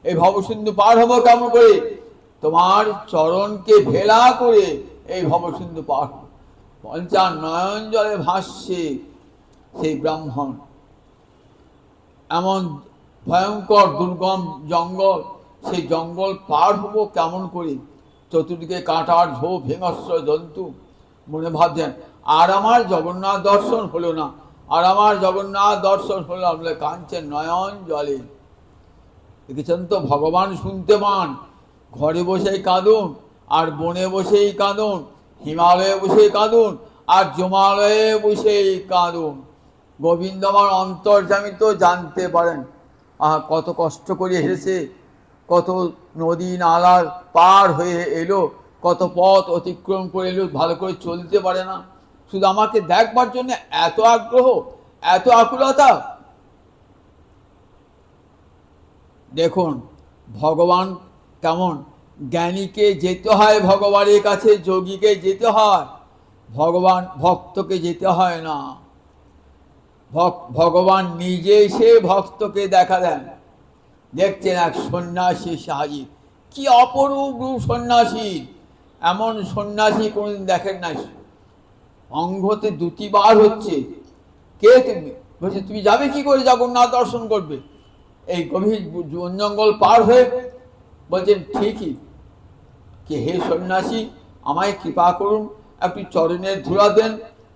এই ভব সিন্ধু পার হবো কেমন করে? তোমার চরণকে ভেলা করে এই ভব সিন্ধু পার হবো। পঞ্চান নয়ন জলে ভাসছে সেই ব্রাহ্মণ, এমন ভয়ঙ্কর দুর্গম জঙ্গল, সেই জঙ্গল পার হবো কেমন করে? চতুর্দিকে কাঁটার ঝোপ, হিংস্র জন্তু। মনে ভাবছেন আর আমার জগন্নাথ দর্শন হলো না, আর আমার জগন্নাথ দর্শন হলো, বলে কাঁদছেন নয়ন জলে। দেখেছেন তো, ভগবান শুনতে পান, ঘরে বসেই কাঁদুন, আর বনে বসেই কাঁদুন, হিমালয়ে বসেই কাঁদুন, আর জমালয়ে বসেই কাঁদুন, গোবিন্দ আমার অন্তর্যামী তো জানতে পারেন। কত কষ্ট করে এসেছে, কত নদী নালার পার হয়ে এলো, কত পথ অতিক্রম করে এলো, ভালো করে চলতে পারে না, শুধু আমাকে দেখবার জন্য এত আগ্রহ, এত আকুলতা। দেখুন ভগবান কেমন, জ্ঞানীকে যেতে হয় ভগবানের কাছে, যোগীকে যেতে হয়, ভগবান ভক্তকে যেতে হয় না। ভগবান নিজে সে ভক্তকে দেখা দেন। দেখছেন এক সন্ন্যাসী সাহায্য, কি অপরূপ রূপ সন্ন্যাসী, এমন সন্ন্যাসী কোনদিন দেখেন নাই। অঙ্গতে দুটি বার হচ্ছে, কে তুমি? বলছে তুমি যাবে কি করে জগন্নাথ দর্শন করবে এই গভীর বন জঙ্গল পার হয়ে? বলছেন ঠিকই, কে হে সন্ন্যাসী, আমায় কৃপা করুন, একটু চরণের ধুলা দেন,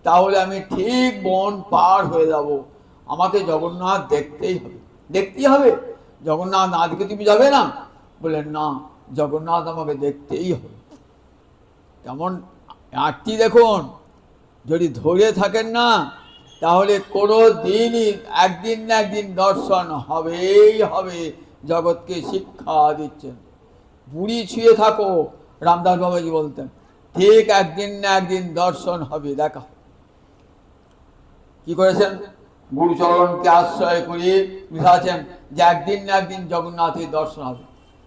তাহলে আমি ঠিক বন পার হয়ে যাব। আমাকে জগন্নাথ দেখতেই হবে, দেখতেই হবে। জগন্নাথ না দেখে তুমি যাবে না? বললেন না, জগন্নাথ আমাকে দেখতেই হবে। কেমন আটটি দেখুন, যদি ধরে থাকেন না, তাহলে কোনো দিনই একদিন না একদিন দর্শন হবেই হবে। জগৎকে শিক্ষা দিচ্ছেন। বুড়ি ছুঁয়ে থাকো, রামদাস বাবাজি বলতেন, ঠিক একদিন না একদিন দর্শন হবে, দেখা। কি করেছেন? গুরুচরণকে আশ্রয় করে বুঝাচ্ছেন যে একদিন না একদিন জগন্নাথের দর্শন হবে।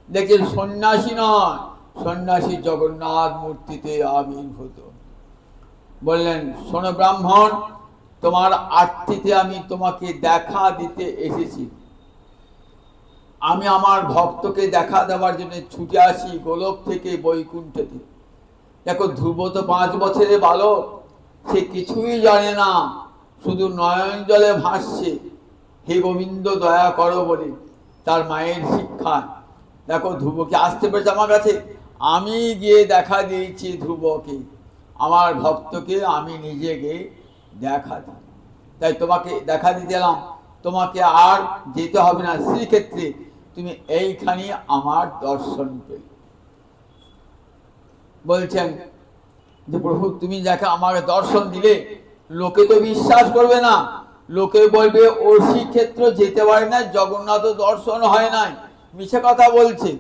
দেখছেন সন্ন্যাসী নয়, সন্ন্যাসী জগন্নাথ মূর্তিতে আবির্ভূত। বললেন শোনো ব্রাহ্মণ, তোমার আরতিতে আমি তোমাকে দেখা দিতে এসেছি। আমি আমার ভক্তকে দেখা দেওয়ার জন্য ছুটে আসি গোলক থেকে বৈকুণ্ঠে। দেখো ধ্রুব তো 5 বছরের বালক, সে কিছুই জানে না, শুধু নয়ন জলে ভাসছে হে গোবিন্দ দয়া করো বলে, তার মায়ের শিক্ষা। দেখো ধ্রুবকে আসতে পেরেছে আমার কাছে, আমি গিয়ে দেখা দিয়েছি ধ্রুবকে, আমার ভক্তকে আমি নিজে গিয়ে দেখা দিই। তাই তোমাকে দেখা দিতে এলাম, তোমাকে আর যেতে হবে না শ্রীক্ষেত্রে, তুমি এইখানে আমার দর্শন পেলে। বলছেন যে প্রভু তুমি যাকে আমাকে দর্শন দিলে, লোকে তো বিশ্বাস করবে না, লোকে বলবে ও শ্রীক্ষেত্র যেতে পারে না, জগন্নাথ দর্শন হয় নাই, মিছে কথা বলছে।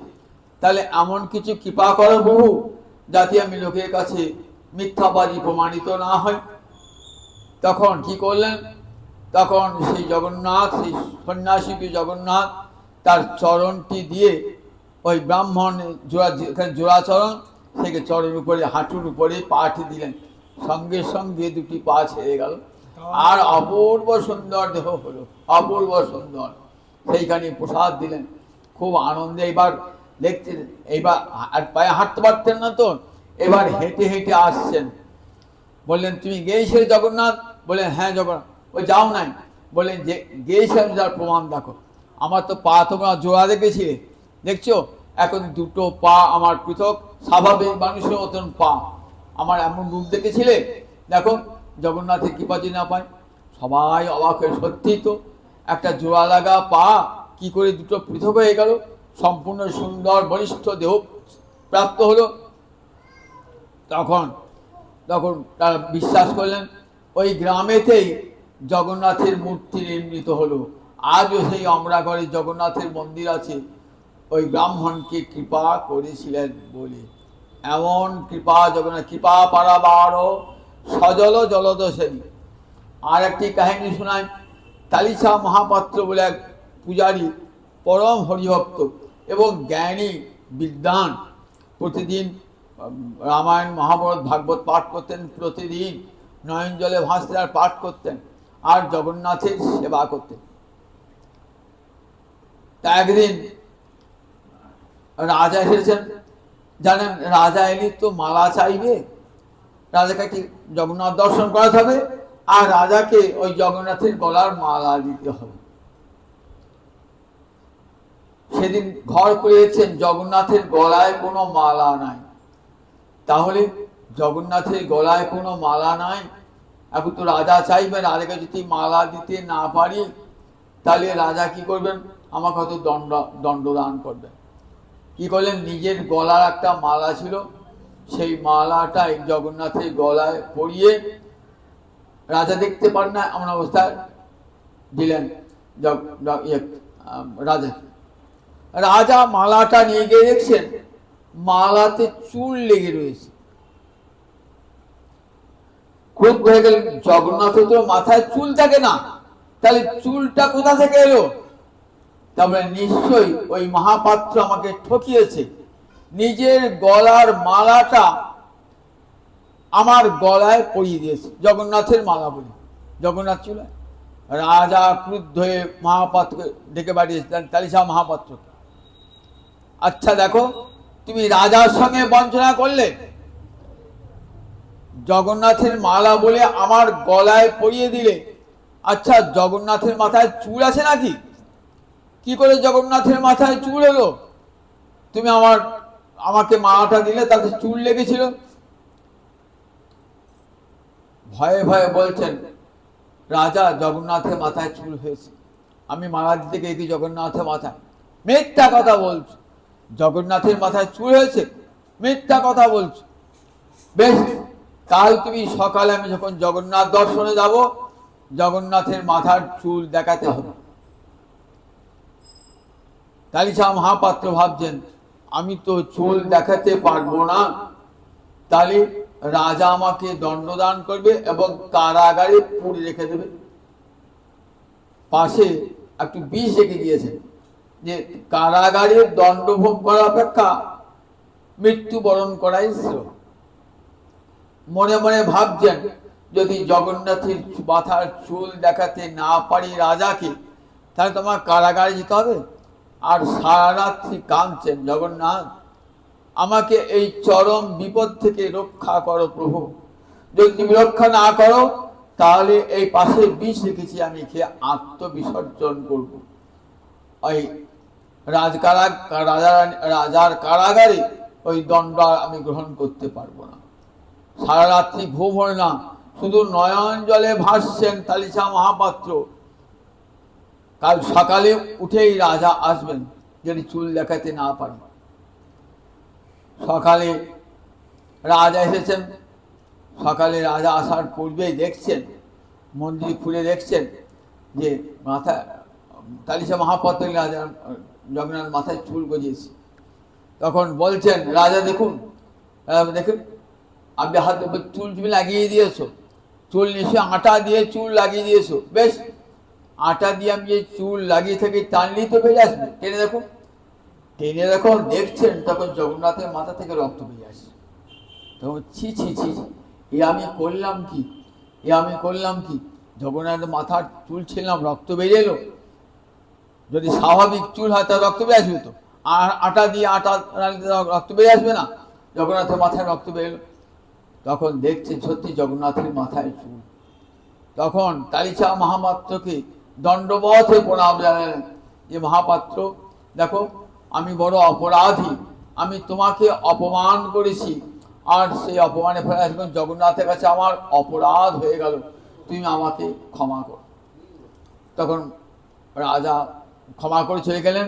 তাহলে এমন কিছু কৃপা করো প্রভু, যাতে আমি লোকের কাছে মিথ্যাবাদী প্রমাণিত না হয়। তখন কি করলেন? তখন সেই জগন্নাথ, সেই সন্ন্যাসীকে জগন্নাথ তার চরণটি দিয়ে ওই ব্রাহ্মণ জোড়াচরণ থেকে চরের উপরে, হাঁটুর উপরে পাটি দিলেন, সঙ্গে সঙ্গে দুটি পা ছেড়ে গেল, আর অপূর্ব সুন্দর দেহ হলো, অপূর্ব সুন্দর। সেইখানে প্রসাদ দিলেন, খুব আনন্দে। এবার দেখছেন, এইবার পায়ে হাঁটতে পারতেন না তো, এবার হেঁটে হেঁটে আসছেন। বললেন তুমি গিয়েছিলে জগন্নাথ? বললেন হ্যাঁ জগন্নাথ। ওই যাও নাই? বললেন যে গিয়েছিলাম, যার প্রমাণ দেখো। আমার তো পা তোমরা জোড়া দেখেছিলে, দেখছো এখন দুটো পা আমার পৃথক, স্বাভাবিক মানুষের মতন পা, আমার এমন রূপ দেখেছিলে, দেখো জগন্নাথের কৃপা যদি না পায়। সবাই অবাক হয়ে, সত্যি তো একটা জোড়া লাগা পা কি করে দুটো পৃথক হয়ে গেল, সম্পূর্ণ সুন্দর বলিষ্ঠ দেহ প্রাপ্ত হলো। তখন তখন তারা বিশ্বাস করলেন। ওই গ্রামেতেই জগন্নাথের মূর্তি নির্মিত হলো। আজও সেই অমরাগড়ে জগন্নাথের মন্দির আছে, ওই ব্রাহ্মণকে কৃপা করেছিলেন বলে। এমন কৃপা জগন্নাথ, কৃপা পারাবার সজল জলদ সেন। আর একটি কাহিনী শোনায়, তালিসা মহাপাত্র বলে এক পূজারী, পরম হরিভক্ত এবং জ্ঞানী বিদ্বান, প্রতিদিন রামায়ণ মহাভারত ভাগবত পাঠ করতেন, প্রতিদিন নয়ন জলে ভাসতে আর পাঠ করতেন, আর জগন্নাথের সেবা করতেন। তা একদিন রাজা এসেছেন, জানেন রাজা এলে তো মালা চাইবে, রাজাকে কি জগন্নাথ দর্শন করাতে হবে, আর রাজাকে ওই জগন্নাথের গলার মালা দিতে হবে। সেদিন ঘর করেছেন, জগন্নাথের গলায় কোনো মালা নাই। তাহলে জগন্নাথের গলায় কোনো মালা নাই, এখন তো রাজা চাইবেন রাজাকে যদি মালা দিতে না পারি তাহলে রাজা কি করবেন, আমাকে হয়তো দণ্ডদান করবেন। কি করলেন, নিজের গলার একটা মালা ছিল, সেই মালাটাই জগন্নাথের গলায় পরিয়ে রাজা দেখতে পান না এমন অবস্থায় দিলেন রাজা। রাজা মালাটা নিয়ে গিয়ে দেখছেন মালাতে চুল লেগে রয়েছে। ক্রোধ হয়ে গেলেন, জগন্নাথের তো মাথায় চুল থাকে না, তাহলে চুলটা কোথা থেকে এলো? তারপরে নিশ্চয়ই ওই মহাপাত্র আমাকে ঠকিয়েছে, নিজের গলার মালাটা আমার গলায় পরিয়ে দিয়েছে, জগন্নাথের মালা বলি জগন্নাথ চুলায়। রাজা ক্রুদ্ধ হয়ে মহাপাত্রকে ডেকে পাঠিয়েছিলেন, তালিশা মহাপাত্রকে, আচ্ছা দেখো তুমি রাজার সঙ্গে বঞ্চনা করলে, জগন্নাথের মালা বলে আমার গলায় পরিয়ে দিলে, আচ্ছা জগন্নাথের মাথায় চুল আছে নাকি? কি করে জগন্নাথের মাথায় চুল এলো? তুমি আমাকে মালাটা দিলে তাতে চুল লেগেছিল। ভয়ে ভয়ে বলছেন, রাজা জগন্নাথের মাথায় চুল হয়েছে, আমি মালা দিতে গিয়ে জগন্নাথের মাথায়। মিথ্যা কথা বলছো, জগন্নাথের মাথায় চুল হয়েছে, মিথ্যা কথা বলছো। বেশ, কাল তুমি সকালে আমি যখন জগন্নাথ দর্শনে যাব, জগন্নাথের মাথার চুল দেখাতে হবে। তালিশা মহাপাত্র ভাবছেন, আমি তো চুল দেখাতে পারবো না, তাহলে রাজা আমাকে দণ্ডদান করবে এবং কারাগারে পুড়ে রেখে দেবে। পাশে একটু বিষ রেখে দিয়েছেন যে কারাগারে দণ্ডভোগ করা অপেক্ষা মৃত্যুবরণ করাই ছিল। মনে মনে ভাবছেন, যদি জগন্নাথের মাথার চুল দেখাতে না পারি রাজাকে, তাহলে তোমার কারাগারে যেতে হবে। আর সারা রাত্রি কাঁদছেন, জগন্নাথ আমাকে এই চরম বিপদ থেকে রক্ষা করো প্রভু, যদি তুমি রক্ষা না করো তাহলে এই পাশে বিষ রেখেছি আমি খেয়ে আত্মবিসর্জন করব। ওই রাজার কারাগারে ওই দণ্ড আমি গ্রহণ করতে পারবো না। সারা রাত্রি ঘুম হয় না, শুধু নয়ন জলে ভাসছেন তালিশা মহাপাত্র। কাল সকালে উঠেই রাজা আসবেন যদি চুল দেখাতে না পারে। সকালে রাজা এসেছেন, সকালে রাজা আসার পূর্বেই দেখছেন, মন্দির খুলে দেখছেন যে মাথায় তালিশা মহাপাত্র রাজা জগন্নাথ মাথায় চুল গজিয়েছে। তখন বলছেন, রাজা দেখুন দেখুন আপনি হাতে চুল তুমি লাগিয়ে দিয়েছো, চুল নিশ্চয় আটা দিয়ে চুল লাগিয়ে দিয়েছো। বেশ, আটা দিয়ে আমি যে চুল লাগিয়ে থাকি টানলেই তো বেরিয়ে আসবে, টেনে দেখুন। টেনে যখন দেখছেন তখন জগন্নাথের মাথা থেকে রক্ত বেরিয়ে আসে। তখন ছি ছি ছি, এ আমি করলাম কি, এ আমি করলাম কি? জগন্নাথের মাথার চুল ছিলাম, রক্ত বেরিয়ে এলো। যদি স্বাভাবিক চুল হয় তাহলে রক্ত বেরিয়ে আসবে তো, আর আটা দিয়ে রক্ত বেরিয়ে আসবে না? জগন্নাথের মাথায় রক্ত বেরোলো। তখন দেখছেন সত্যি জগন্নাথের মাথায় চুল। তখন তালিশা মহাপাত্রকে দণ্ডবৎ হয়ে প্রণাম জানালেন যে মহাপাত্র দেখো আমি বড় অপরাধী, আমি তোমাকে অপমান করেছি, আর সেই অপমানে ফেলে এখন জগন্নাথের কাছে আমার অপরাধ হয়ে গেল, তুমি আমাকে ক্ষমা করো। তখন রাজা ক্ষমা করে চলে গেলেন।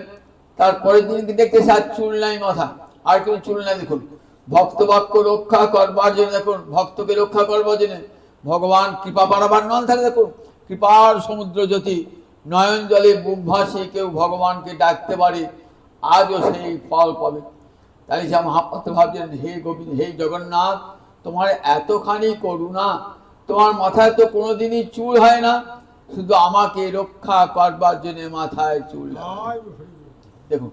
তারপরের দিন দেখতে আর চুল নাই মাথা, আর কোনো চুল নাই। দেখুন ভক্তবাক্য রক্ষা করবার জন্য, দেখুন ভক্তকে রক্ষা করবার জন্য ভগবান কৃপা পারাবার নন থাকে। দেখুন কৃপার সমুদ্র যদি নয়ন জলে বুক ভাসে কেউ ভগবানকে ডাকতে পারে, আজও সেই ফল পাবে। তাই সে মহাপাত্র ভাবছেন, হে গোবিন্দ, হে জগন্নাথ, তোমার এতখানি করুণা, তোমার মাথায় তো কোনোদিনই চুল হয় না, শুধু আমাকে রক্ষা করবার জন্য মাথায় চুল। দেখুন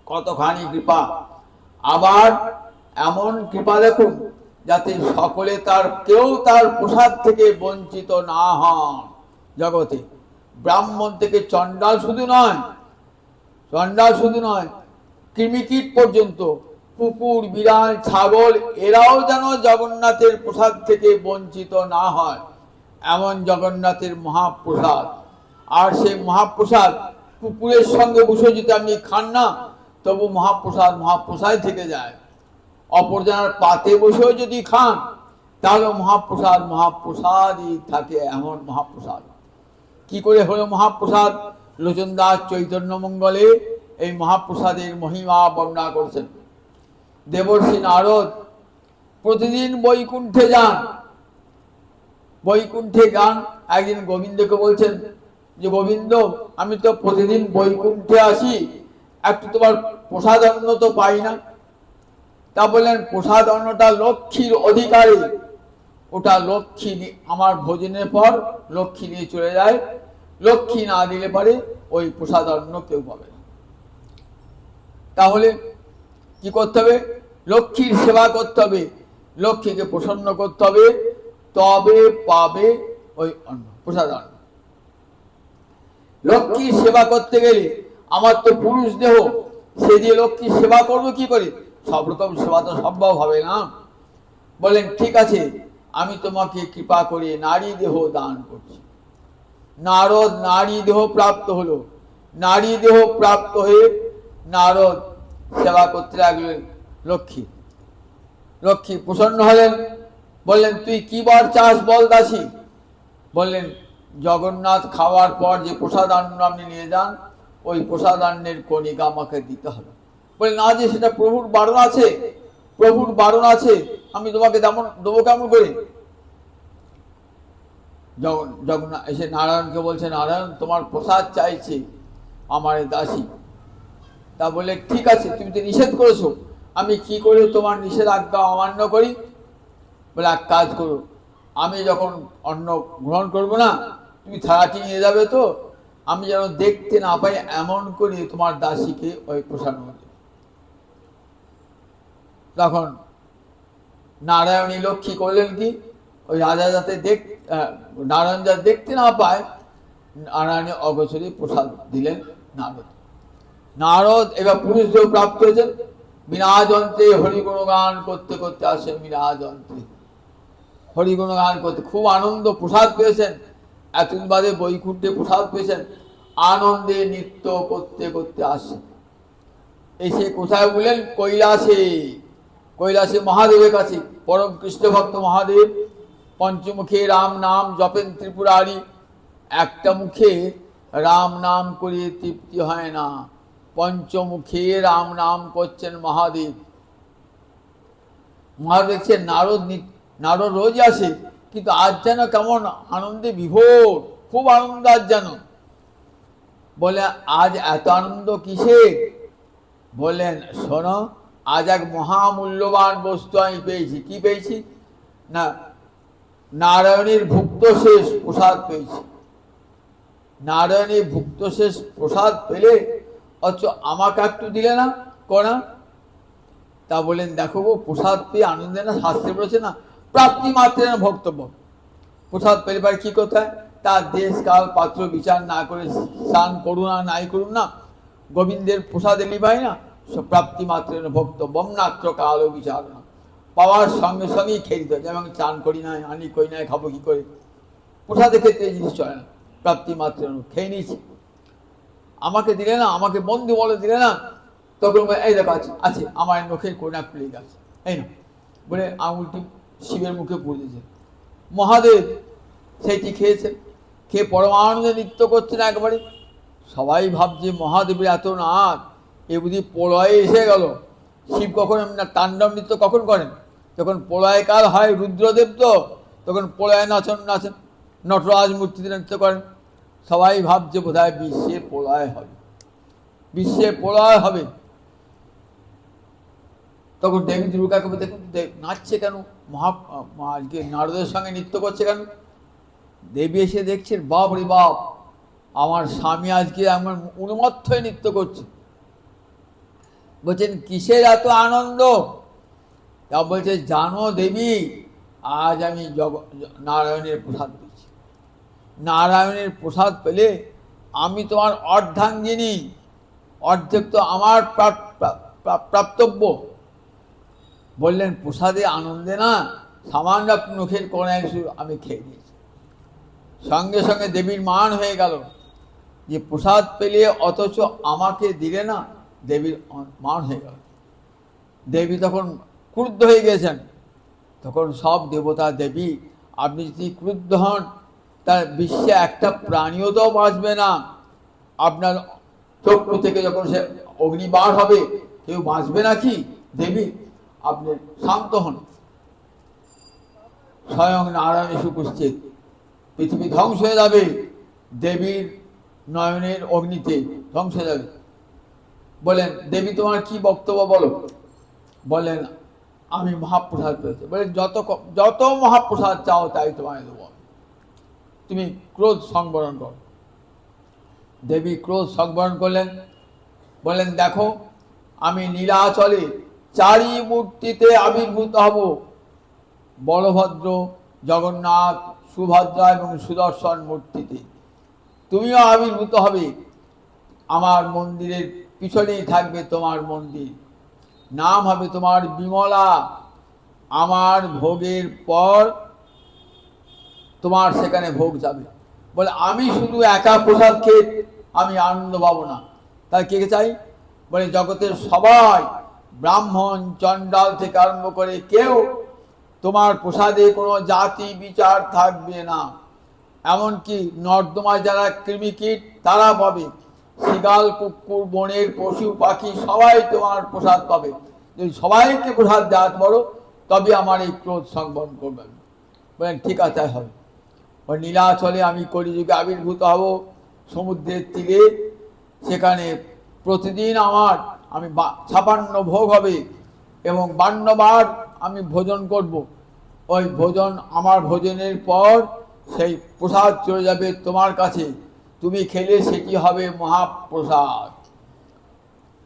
কতখানি কৃপা। আবার এমন কৃপা দেখুন যাতে সকলে কেউ তার প্রসাদ থেকে বঞ্চিত না হন। জগতে ব্রাহ্মণ থেকে চণ্ডাল শুধু নয়, কৃমিকীট পর্যন্ত, কুকুর বিড়াল ছাগল এরাও যেন জগন্নাথের প্রসাদ থেকে বঞ্চিত না হয়, এমন জগন্নাথের মহাপ্রসাদ। আর সেই মহাপ্রসাদ কুকুরের সঙ্গে বসে যদি আপনি খান না, তবু মহাপ্রসাদ থেকে যায়। অপরজনের পাতে বসেও যদি খান তাহলে মহাপ্রসাদ মহাপ্রসাদই থাকে, এমন মহাপ্রসাদ। কি করে হলো মহাপ্রসাদ? লোচন দাস চৈতন্য মঙ্গলে এই মহাপ্রসাদের মহিমা বর্ণনা করছেন। দেবর্ষি নারদ প্রতিদিন বৈকুণ্ঠে যান, বৈকুণ্ঠে গান। একদিন গোবিন্দকে বলছেন যে গোবিন্দ, আমি তো প্রতিদিন বৈকুণ্ঠে আসি, একটু তোমার প্রসাদ অন্ন তো পাই না। তা বললেন প্রসাদ অন্নটা লক্ষ্মীর অধিকারী, ওটা লক্ষ্মী আমার ভোজনের পর লক্ষ্মী নিয়ে চলে যায়, লক্ষ্মী না দিলে পারে ওই প্রসাদ অন্ন কেউ পাবে না। তাহলে কি করতে হবে? লক্ষ্মীর সেবা করতে হবে, লক্ষ্মীকে প্রসন্ন করতে হবে, তবে পাবে ওই অন্ন, প্রসাদ অন্ন। লক্ষ্মীর সেবা করতে গেলে আমার তো পুরুষ দেহ, সে যে লক্ষ্মীর সেবা করবো কি করে? সব রকম সেবা তো সম্ভব হবে না। বলেন ঠিক আছে, আমি তোমাকে কৃপা করে নারী দেহ দান করছি। নারদ নারী দেহ প্রাপ্ত হলো, নারী দেহ প্রাপ্ত হয়ে নারদ সেবা করতে লাগলেন লক্ষ্মী। লক্ষ্মী প্রসন্ন হলেন, বললেন তুই কি বার চাস বল দাসী? বললেন জগন্নাথ খাওয়ার পর যে প্রসাদান্ন আপনি নিয়ে যান, ওই প্রসাদান্নের কণিকা আমাকে দিতে হবে। বলে না, যে সেটা প্রভুর বারণ আছে, প্রভুর বারণ আছে, আমি তোমাকে দেবো কেমন করে? জগন্নাথ এসে নারায়ণকে বলছে, নারায়ণ তোমার প্রসাদ চাইছে আমার দাসী। তা বলে ঠিক আছে, তুমি তো নিষেধ করেছো, আমি কি করে তোমার নিষেধাজ্ঞা অমান্য করি? বলে এক কাজ করো, আমি যখন অন্ন গ্রহণ করবো না, তুমি থালাটি নিয়ে যাবে, তো আমি যেন দেখতে না পাই এমন করে তোমার দাসীকে ওই প্রসাদ দেবে। তখন নারায়ণী লক্ষ্মী করলেন কি, ওই রাজা যাতে নারায়ণ যাতে দেখতে না পায়, নারায়ণী অগোচরে প্রসাদ দিলেন নারদ। নারদ এবার পুরুষ দেহ প্রাপ্ত হয়েছেন, বিনা যন্ত্রে হরিগুণগান করতে করতে আসেন, বিনা যন্ত্রে হরিগুণগান করতে খুব আনন্দ, প্রসাদ পেয়েছেন, এতদিন বাদে বৈকুণ্ঠে প্রসাদ পেয়েছেন, আনন্দে নৃত্য করতে করতে আসেন। এসে কোথায় বললেন? কৈলাসে। কৈলাসে মহাদেবের কাছে। পরম কৃষ্ণ ভক্ত মহাদেব পঞ্চমুখে রাম নাম জপেন ত্রিপুরারি। একটা মুখে রাম নাম করে তৃপ্তি হয় না, পঞ্চমুখে রাম নাম করছেন মহাদেব। মহাদেব দেখছেন নারদ রোজ আসে, কিন্তু আজ যেন কেমন আনন্দে বিভোর, খুব আনন্দ আজ যেন। বলে আজ এত আনন্দ কিসের? বললেন শোনো, আজ এক মহামূল্যবান বস্তু আমি পেয়েছি। কি পেয়েছি? না, নারায়ণের ভুক্ত শেষ প্রসাদ পেয়েছি। নারায়ণের ভুক্ত শেষ প্রসাদ পেলে অথচ আমাকে একটু দিলে না করা। তা বলেন দেখো গো, প্রসাদ পেয়ে আনন্দে না, শাস্ত্রে বলেছে না প্রাপ্তি মাত্রে না ভক্তব্য। প্রসাদ পেলে পারে কি কোথায়? তার দেশ কাল পাত্র বিচার না করে স্নান করুন আর নাই করুন না, গোবিন্দের প্রসাদ এলি পাই না, সব প্রাপ্তি মাত্রে ভক্তব্যম নাত্র কাল বিচার না, পাওয়ার সঙ্গে সঙ্গেই খেয়ে দিতে হয়। যেমন চান করি নাই, আনি করি নাই, খাবো কি করে? প্রসাদের ক্ষেত্রে এই জিনিস চলে না, প্রাপ্তি মাত্রে খেয়ে নিয়েছি, আমাকে দিলে না, আমাকে বন্ধু বলে দিলে না, তখন এই দেখো আছে আছে আমার নখের কোনা খুলে গেছে, এই না বলে আঙুলটি শিবের মুখে পুড়ে দিয়েছে। মহাদেব সেইটি খেয়েছেন, খেয়ে পরমানন্দে নৃত্য করছেন একবারে। সবাই ভাবছে মহাদেবের এত নাচ, এ বুঝি প্রলয়ে এসে গেল। শিব কখন তাণ্ডব নৃত্য কখন করেন? যখন প্রলয়কাল হয়, রুদ্রদেব তো তখন প্রলয় নাচেন, নটরাজ মূর্তিতে নৃত্য করেন। সবাই ভাবছে বোধহয় বিশ্বে প্রলয় হবে, বিশ্বে প্রলয় হবে। তখন দেবী দুর্গাকে দেখুন নাচছে কেন, আজকে নারদের সঙ্গে নৃত্য করছে কেন? দেবী এসে দেখছেন বাপ রে বাপ, আমার স্বামী আজকে আমার উন্মত্ত হয়ে নৃত্য করছে। বলছেন কিসের এত আনন্দ? তা বলছে জানো দেবী, আজ আমি নারায়ণের প্রসাদ পেয়েছি। নারায়ণের প্রসাদ পেলে আমি তোমার অর্ধাঙ্গিনী, অর্ধেক তো আমার প্রাপ্তব্য। বললেন প্রসাদে আনন্দে না, সামান্য মুখের কোণায় আমি খেয়ে দিয়েছি। সঙ্গে সঙ্গে দেবীর মান হয়ে গেল যে প্রসাদ পেলে অথচ আমাকে দিলে না, দেবীর মান হয়ে গেল। দেবী তখন ক্রুদ্ধ হয়ে গেছেন, তখন সব দেবতা দেবী, আপনি যদি ক্রুদ্ধ হন তার বিশ্বে একটা প্রাণীও তো বাঁচবে না। আপনার চক্ষু থেকে যখন সে অগ্নি বার হবে, কেউ বাঁচবে নাকি দেবী? আপনি শান্ত হন। স্বয়ং নারায়ণ এসে উপস্থিত। পৃথিবী ধ্বংস হয়ে যাবে, দেবীর নয়নের অগ্নিতে ধ্বংস হয়ে যাবে। বলেন, দেবী তোমার কি বক্তব্য বলো? বলেন, আমি মহাপ্রসাদ পেয়েছি। বলেন, যত মহাপ্রসাদ চাও তাই তোমায় দেবো। তুমি ক্রোধ সংবরণ করো। দেবী ক্রোধ সংবরণ করলেন, বলেন, দেখো আমি নীলাচলে চারি মূর্তিতে আবির্ভূত হব। বলভদ্র, জগন্নাথ, সুভদ্রা এবং সুদর্শন মূর্তিতে তুমিও আবির্ভূত হবে। আমার মন্দিরের পিছনেই থাকবে তোমার মন্দির, নাম হবে তোমার বিমলা। আমার ভোগের পর তোমার সেখানে ভোগ যাবে। বলে, আমি শুধু একা প্রসাদ খেয়ে আমি আনন্দ পাবো না, তাই কে চাই? বলে, জগতের সবাই, ব্রাহ্মণ চণ্ডাল থেকে আরম্ভ করে কেউ, তোমার প্রসাদে কোনো জাতি বিচার থাকবে না। এমনকি নর্দমায় যারা কৃমিকীট তারা পাবে, শিগাল, কুকুর, বনের পশু পাখি সবাই তোমার প্রসাদ পাবে। যদি সবাইকে প্রসাদ দেওয়া বড়, তবে আমার এই ক্রোধ সংবরণ করবেন। বলেন, ঠিক আছে, হবে। ওই নীলাচলে আমি কলিযুগে আবির্ভূত হব, সমুদ্রের তীরে। সেখানে প্রতিদিন আমি 56 ভোগ হবে এবং 52 বার আমি ভোজন করব। ওই ভোজন, আমার ভোজনের পর সেই প্রসাদ চলে যাবে তোমার কাছে, তুমি খেলে সেটি হবে মহাপ্রসাদ।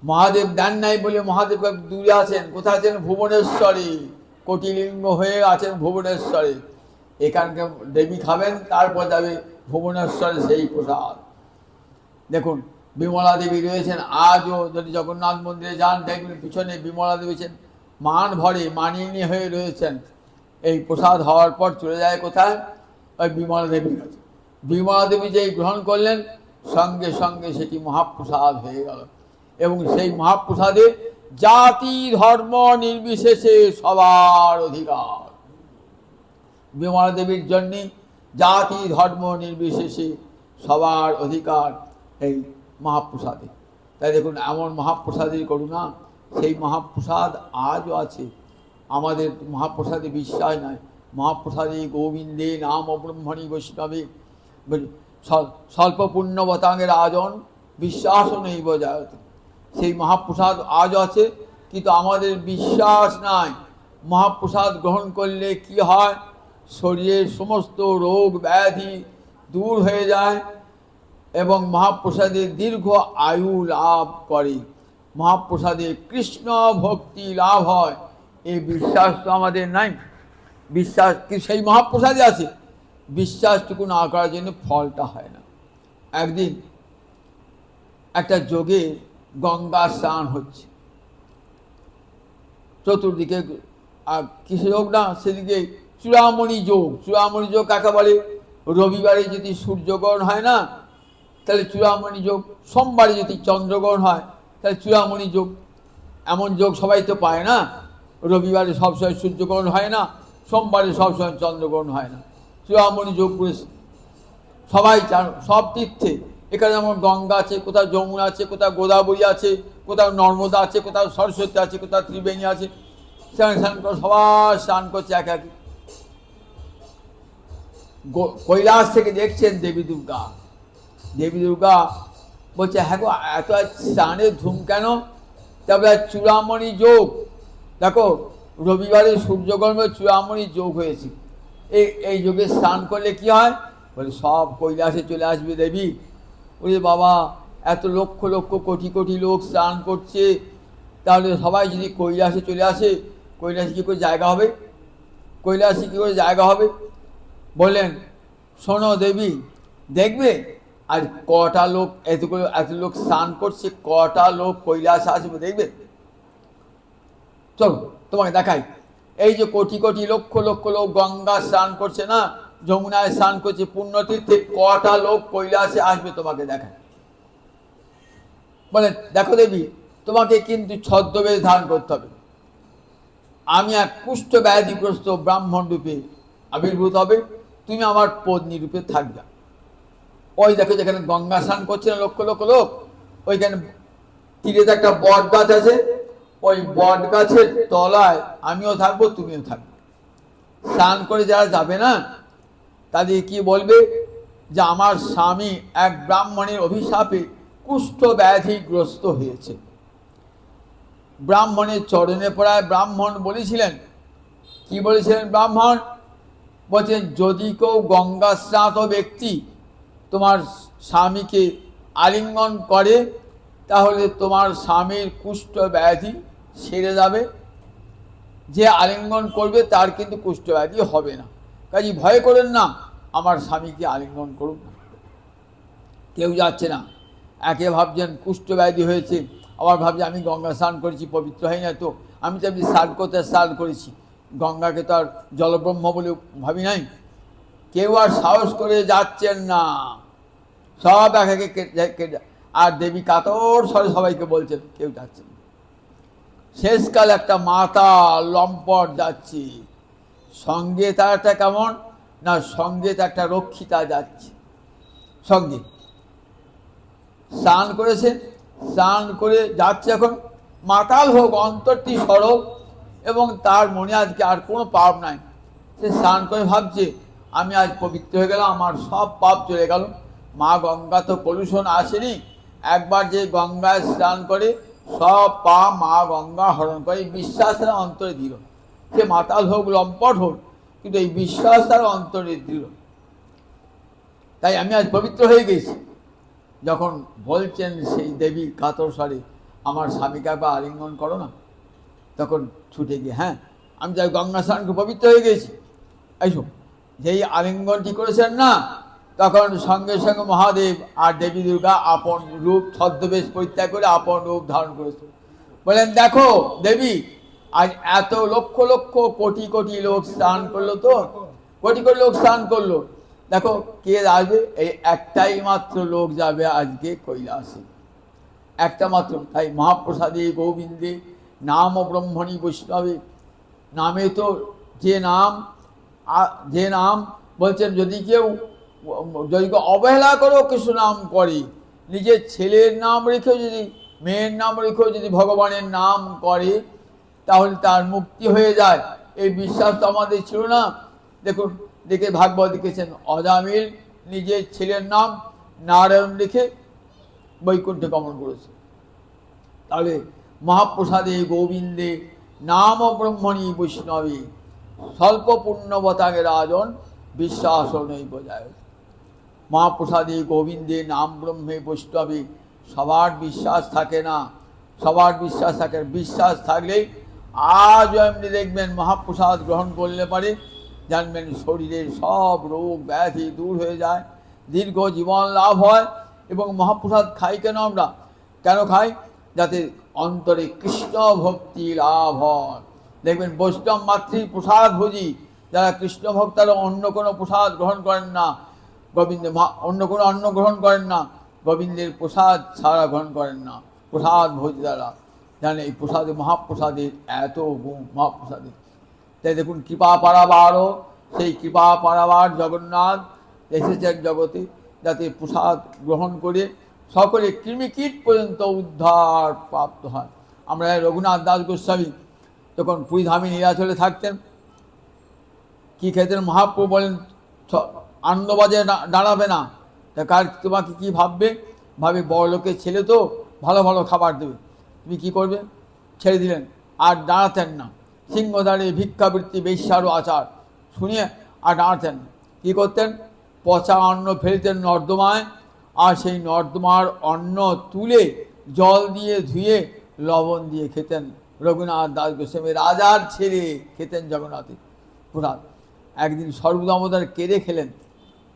মহাদেব দেন নাই বলে মহাদেব দূরে আছেন। কোথায় আছেন? ভুবনেশ্বরে, কোটিলিঙ্গ হয়ে আছেন ভুবনেশ্বরে। এখানকার দেবী খাবেন, তারপর যাবে ভুবনেশ্বরে সেই প্রসাদ। দেখুন, বিমলা দেবী রয়েছেন আজও। যদি জগন্নাথ মন্দিরে যান, দেখবেন পিছনে বিমলা দেবী আছেন, মান ভরে মানিনী হয়ে রয়েছেন। এই প্রসাদ হওয়ার পর চলে যায় কোথায়? ওই বিমলা দেবীর কাছে। বিমলা দেবী যেই গ্রহণ করলেন, সঙ্গে সঙ্গে সেটি মহাপ্রসাদ হয়ে গেল। এবং সেই মহাপ্রসাদে জাতি ধর্ম নির্বিশেষে সবার অধিকার। বিমলা দেবীর জন্যে জাতি ধর্ম নির্বিশেষে সবার অধিকার এই মহাপ্রসাদে। তাই দেখুন, এমন মহাপ্রসাদের করুণা। সেই মহাপ্রসাদ আজও আছে। আমাদের মহাপ্রসাদে বিশ্বাস নাই। মহাপ্রসাদে গোবিন্দে নাম ব্রহ্মণী বৈষ্ণবে স্বল্প পুণ্যবতাঙ্গের আজন বিশ্বাস নেই বজায়ত। সেই মহাপ্রসাদ আজও আছে, কিন্তু আমাদের বিশ্বাস নাই। মহাপ্রসাদ গ্রহণ করলে কি হয়? শরীরের সমস্ত রোগ ব্যাধি দূর হয়ে যায় এবং মহাপ্রসাদে দীর্ঘ আয়ু লাভ করে। মহাপ্রসাদে কৃষ্ণ ভক্তি লাভ হয়, এই বিশ্বাস তো আমাদের নাই। বিশ্বাস কি সেই মহাপ্রসাদে আছে, বিশ্বাসটুকু না করার জন্য ফলটা হয় না। একদিন একটা যোগে গঙ্গা স্নান হচ্ছে, চতুর্দিকে কিসে যোগ না, সেদিকে চূড়ামণি যোগ। চূড়ামণি যোগ কাকে বলে? রবিবারে যদি সূর্যগ্রহণ হয় না, তাহলে চূড়ামণি যোগ। সোমবারে যদি চন্দ্রগ্রহণ হয়, তাহলে চূড়ামণি যোগ। এমন যোগ সবাই তো পায় না। রবিবারে সবসময় সূর্যগ্রহণ হয় না, সোমবারে সবসময় চন্দ্রগ্রহণ হয় না। চূড়ামণি যোগ করেছে সবাই, সব তীর্থে। এখানে যেমন গঙ্গা আছে, কোথাও যমুনা আছে, কোথাও গোদাবরী আছে, কোথাও নর্মদা আছে, কোথাও সরস্বতী আছে, কোথাও ত্রিবেণী আছে। সেখানে স্নান করে সবাই স্নান করছে এক এক। কৈলাস থেকে দেখছেন দেবী দুর্গা। দেবী দুর্গা বলছে, হ্যাঁ গো, এত স্নানের ধুম কেন? তারপরে চূড়ামণি যোগ। দেখো, রবিবারে সূর্যগ্রহণে চূড়ামণি যোগ হয়েছে। এই যোগে স্নান করলে কি হয়? বলে, সব কৈলাসে চলে আসবে দেবী। বলে, বাবা, এত লক্ষ লক্ষ কোটি কোটি লোক স্নান করছে, তাহলে সবাই যদি কৈলাসে চলে আসে, কৈলাসে কী করে জায়গা হবে? কৈলাসে কী করে জায়গা হবে? বললেন, শোনো দেবী, দেখবে আর কটা লোক, এত লোক স্নান করছে, কটা লোক কৈলাসে আসবে দেখবে। চলো তোমাকে দেখাই। এই যে কোটি কোটি লক্ষ লক্ষ লোক গঙ্গা স্নান করছে না, যমুনায় স্নান করছে, পুণ্যতীর্থে, কটা লোক কৈলাসে আসবে তোমাকে দেখায়। বলে, দেখো দেবী, তোমাকে কিন্তু ছদ্মবেশ ধারণ করতে হবে। আমি এক কুষ্ঠ ব্যাধিগ্রস্ত ব্রাহ্মণ রূপে আবির্ভূত হবে, তুমি আমার পত্নী রূপে থাকবে। ওই দেখো যেখানে গঙ্গা স্নান করছে না লক্ষ লক্ষ লোক, ওইখানে তীরেতে একটা বট গাছ আছে, ওই বট গাছের তলায় আমিও থাকবো, তুমিও থাকবে। স্নান করে যারা যাবে না তাদের কি বলবে যে আমার স্বামী এক ব্রাহ্মণের অভিশাপে কুষ্ঠ ব্যাধিগ্রস্ত হয়েছে। ব্রাহ্মণের চরণে পড়ায় ব্রাহ্মণ বলেছিলেন, কি বলেছিলেন ব্রাহ্মণ? বলছেন যদি কেউ গঙ্গা স্নাত ব্যক্তি তোমার স্বামীকে আলিঙ্গন করে তাহলে তোমার স্বামীর কুষ্ঠ ব্যাধি সেরে যাবে। যে আলিঙ্গন করবে তার কিন্তু কুষ্ঠ ব্যাধি হবে না। কাজে ভয় করেন না, আমার স্বামীকে আলিঙ্গন করুন না। কেউ যাচ্ছে না, একে ভাবছেন কুষ্ঠ ব্যাধি হয়েছে, আবার ভাবছে আমি গঙ্গা স্নান করেছি পবিত্র হয় না তো, আমি তো এমনি স্নান করতে স্নান করেছি, গঙ্গাকে তো আর জলব্রহ্ম বলে ভাবি নাই। কেউ আর সাহস করে যাচ্ছেন না, সব একে আর দেবী কাতর স্বরে সবাইকে বলছেন, কেউ যাচ্ছেন না। শেষকাল একটা মাতা লম্পট যাচ্ছে, সঙ্গে তার একটা কেমন না, সঙ্গে তার একটা রক্ষিতা যাচ্ছে সঙ্গে। স্নান করেছে, স্নান করে যাচ্ছে, এখন মাতাল হোক অন্তরটি সরব এবং তার মনে আজকে আর কোনো পাপ নাই। সে স্নান করে ভাবছে আমি আজ পবিত্র হয়ে গেলাম, আমার সব পাপ চলে গেল। মা গঙ্গা তো কলুষণ আসেনি, একবার যে গঙ্গায় স্নান করে সব পাপ মা গঙ্গা হরণ করে, এই বিশ্বাস তার অন্তরে দৃঢ়। সে মাতাল হোক লম্পট হোক, কিন্তু এই বিশ্বাস তার অন্তরে দৃঢ়। তাই আমি আজ পবিত্র হয়ে গেছি। যখন বলছেন সেই দেবী কাতর স্বরে আমার স্বামীকে একবার আলিঙ্গন করো না, তখন ছুটে গিয়ে হ্যাঁ আমি যাই গঙ্গা স্নানকে পবিত্র হয়ে গেছি। এইসব যেই আলিঙ্গনটি করেছেন না, তখন সঙ্গে সঙ্গে মহাদেব আর দেবী দুর্গা আপন রূপ ছদ্মবেশ পরিত্যাগ করে আপন রূপ ধারণ করেছে। বলেন দেখো দেবী, আজ এত লক্ষ লক্ষ কোটি কোটি লোক স্নান করলো, তো কোটি কোটি লোক স্নান করলো, দেখো কে আসবে? এই একটাই মাত্র লোক যাবে আজকে কৈলাসে, একটা মাত্র। তাই মহাপ্রসাদে গোবিন্দে নাম ব্রহ্মণী বৈষ্ণবে, নামে তো যে নাম বলছেন, যদি কেউ অবহেলা করো কৃষ্ণ নাম করে, নিজের ছেলের নাম রেখেও যদি, মেয়ের নাম রেখেও যদি ভগবানের নাম করে তাহলে তার মুক্তি হয়ে যায়। এই বিশ্বাস তো আমাদের ছিল না। দেখুন দেখে ভাগবত লিখেছেন, অজামিল নিজের ছেলের নাম নারায়ণ রেখে বৈকুণ্ঠে গমন করেছে। তাহলে মহাপ্রসাদে গোবিন্দে নাম ব্রহ্মণী বৈষ্ণবী স্বল্প পুণ্যবতাকে রাজন বিশ্বাস নৈব যায়। মহাপ্রসাদে গোবিন্দে নাম ব্রহ্মে বৈষ্ণবী সবার বিশ্বাস থাকে না, সবার বিশ্বাস থাকে। বিশ্বাস থাকলেই আজও এমনি দেখবেন মহাপ্রসাদ গ্রহণ করলে পারে জানবেন শরীরের সব রোগ ব্যাধি দূর হয়ে যায়, দীর্ঘ জীবন লাভ হয়। এবং মহাপ্রসাদ খাই কেন আমরা? কেন খাই? যাতে অন্তরে কৃষ্ণ ভক্তি লাভ হয়। দেখবেন বৈষ্ণব মাতৃ প্রসাদ ভোজি, যারা কৃষ্ণ ভক্ত তারা অন্য কোনো প্রসাদ গ্রহণ করেন না, গোবিন্দের অন্য কোনো অন্ন গ্রহণ করেন না, গোবিন্দের প্রসাদ ছাড়া গ্রহণ করেন না। প্রসাদ ভোজ দ্বারা জানে এই প্রসাদে মহাপ্রসাদের এত গুণ মহাপ্রসাদের। তাই দেখুন কৃপা পারাবারও, সেই কৃপা পারাবার জগন্নাথ এসেছেন জগতে যাতে প্রসাদ গ্রহণ করে সকলে কৃমিকীট পর্যন্ত উদ্ধার প্রাপ্ত হয়। আমরা রঘুনাথ দাস গোস্বামী যখন পুরীধামে নীলাচলে থাকতেন, কি খেতেন? মহাপ্রভু বলেন আনন্দবাজারে দাঁড়াবে না, তা কার তোমাকে কি ভাববে? ভাবে বড় লোকের ছেলে তো ভালো ভালো খাবার দেবে, তুমি কি করবে? ছেড়ে দিলেন, আর দাঁড়াতেন না। সিংহদ্বারে ভিক্ষাবৃত্তি বেশ্যারও আচার শুনিয়ে আর দাঁড়াতেন না। কী করতেন? পচা অন্ন ফেলতেন নর্দমায়, আর সেই নর্দমার অন্ন তুলে জল দিয়ে ধুয়ে লবণ দিয়ে খেতেন। রঘুনাথ দাস গোস্বামী রাজার ছেলে খেতেন জগন্নাথের প্রসাদ। একদিন সর্বদামোদর কেড়ে খেলেন,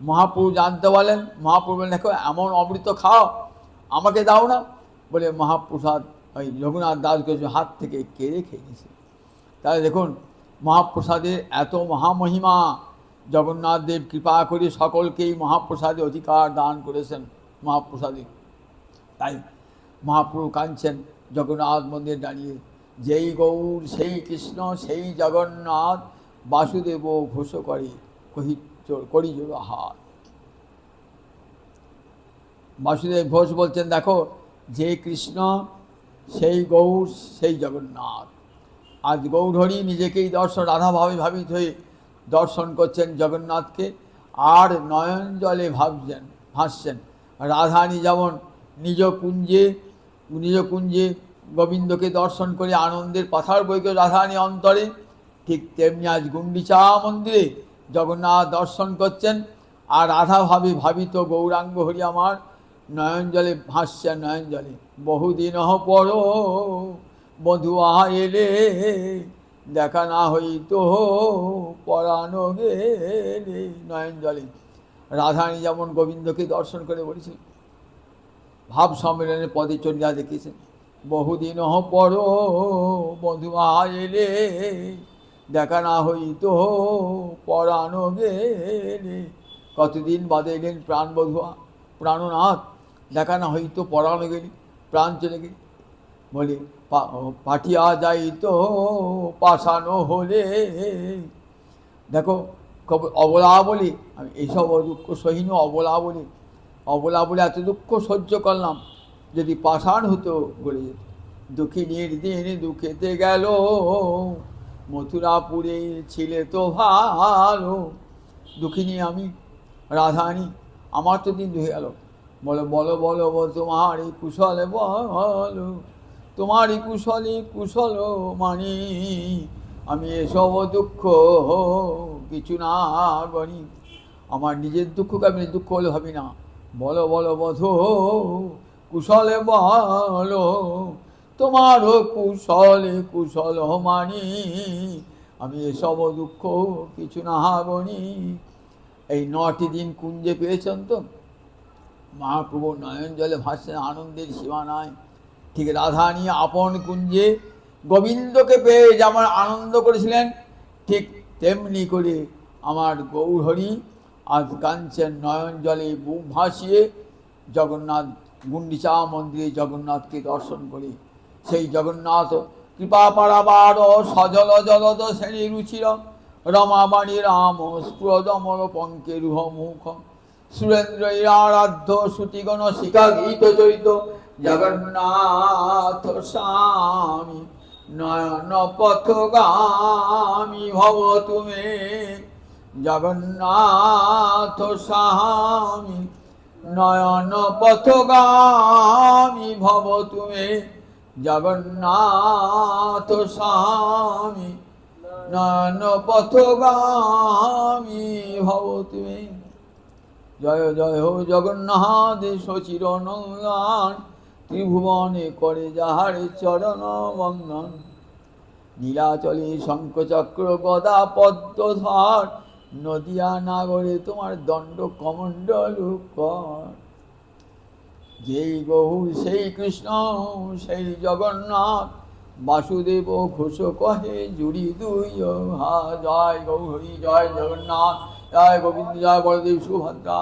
মহাপ্রভু জানতে বলেন। মহাপ্রভু বলেন দেখো এমন অমৃত খাও, আমাকে দাও না। বলে মহাপ্রসাদ ওই রঘুনাথ দাস গোস্বামী হাত থেকে কেড়ে খেয়ে নিয়েছে। তাহলে দেখুন মহাপ্রসাদের এত মহামহিমা, জগন্নাথ দেব কৃপা করে সকলকেই মহাপ্রসাদে অধিকার দান করেছেন মহাপ্রসাদে। তাই মহাপ্রভু কাঁদছেন জগন্নাথ মন্দিরে দাঁড়িয়ে, যেই গৌর সেই কৃষ্ণ সেই জগন্নাথ বাসুদেব ঘোষ করে করি জোড় হাত। বাসুদেব ঘোষ বলছেন দেখো যে কৃষ্ণ সেই গৌর সেই জগন্নাথ। আজ গৌরহরি নিজেকেই দর্শন রাধাভাবে ভাবিত হয়ে দর্শন করছেন জগন্নাথকে, আর নয়ন জলে ভাসছেন। রাধারানী যেমন নিজ কুঞ্জে গোবিন্দকে দর্শন করে আনন্দের পাথার বইকে রাধারানী অন্তরে, ঠিক তেমনি আজ গুন্ডিচা মন্দিরে জগন্নাথ দর্শন করছেন, আর রাধাভাবে ভাবিত গৌরাঙ্গ হরি আমার নয়ন জলে ভাসছেন। নয়ন জলে বহুদিন পর বধুয়া এলে, দেখা না হইত পরানো গেলে। নয়ন জলে রাধারানী যেমন গোবিন্দকে দর্শন করে বলেছিল, ভাব সম্মেলনের পদে চলিয়া দেখিয়েছেন, বহুদিন পর বধুয়া এলে, দেখা না হইত পরানো গেলে। কতদিন বাদে এলেন প্রাণ বধুয়া প্রাণনাথ, দেখা না হইতো পরানো গেলি, প্রাণ চলে গেলি। বলে পাঠিয়া যাইত পাশানো হলে। দেখো অবলা বলি আমি এইসব দুঃখ সহিনু, অবলা বলে এত দুঃখ সহ্য করলাম, যদি পাষাণ হতো গলে যেত। দুঃখিনীর দিন দুঃখেতে গেল, মথুরাপুরে ছিলে তো ভালো। দুঃখিনী আমি রাধারানী, আমার তো দিন দুঃখে গেল। বলো বলো বলো তোমারই কুশলে বলো, তোমারই কুশল মানি, আমি এসব দুঃখ কিছু না গণি। আমার নিজের দুঃখকে আমি দুঃখ হলে ভাবি না। বলো বলো বধো কুশলে বলো, তোমার কুশল মানি, আমি এসব দুঃখ কিছু না গণি। এই 9টি দিন কুঞ্জে পেয়েছেন তো, মহাপ্রভু নয়ন জলে ভাসছেন, আনন্দের সীমা নাই। ঠিক রাধারানী আপন কুঞ্জে গোবিন্দকে পেয়ে যেমন আনন্দ করেছিলেন, ঠিক তেমনি করে আমার গৌরহরি আজ কাঁদছেন নয়ন জলে বুক ভাসিয়ে জগন্নাথ গুন্ডিচা মন্দিরে জগন্নাথকে দর্শন করে। সেই জগন্নাথ কৃপা পারাবার সজল জলদ শ্রেণী রুচির, রমাবাণী রাম স্ফুরদমল পঙ্কে রুহ মুখ, সুরেন্দ্র আরাধ্য শ্রুতিগণ শিখা গীত চরিত, জগন্নাথ স্বামী নয়ন পথগামী ভব তুমি, জগন্নাথ স্বামী নয়ন পথগামী ভব তুমি, জগন্নাথ স্বামী নয়ন পথগামী ভব তুমি। জয় জয় হো জগন্নাথ শচির নন্দন, ত্রিভুবনে করে যাহারে চরণ বন্দন। নীলাচলে শঙ্খচক্র গদা পদ্মধর, নদিয়া নাগরে তোমার দণ্ড কমণ্ডল কর। যেই গৌর সেই কৃষ্ণ সেই জগন্নাথ, বাসুদেব ঘোষ কহে জুড়ি দুই হা। জয় গৌরী জয় জগন্নাথ, জয় গোবিন্দ জয় বলদেব সুভদ্রা।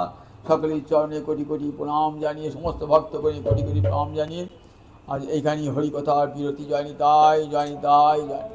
সকলের চরণে কোটি কোটি প্রণাম জানিয়ে, সমস্ত ভক্ত করে কোটি কোটি প্রণাম জানিয়ে আজ এইখানে হরিকথার বিরতি। জয় নিতাই জয় নিতাই জয়।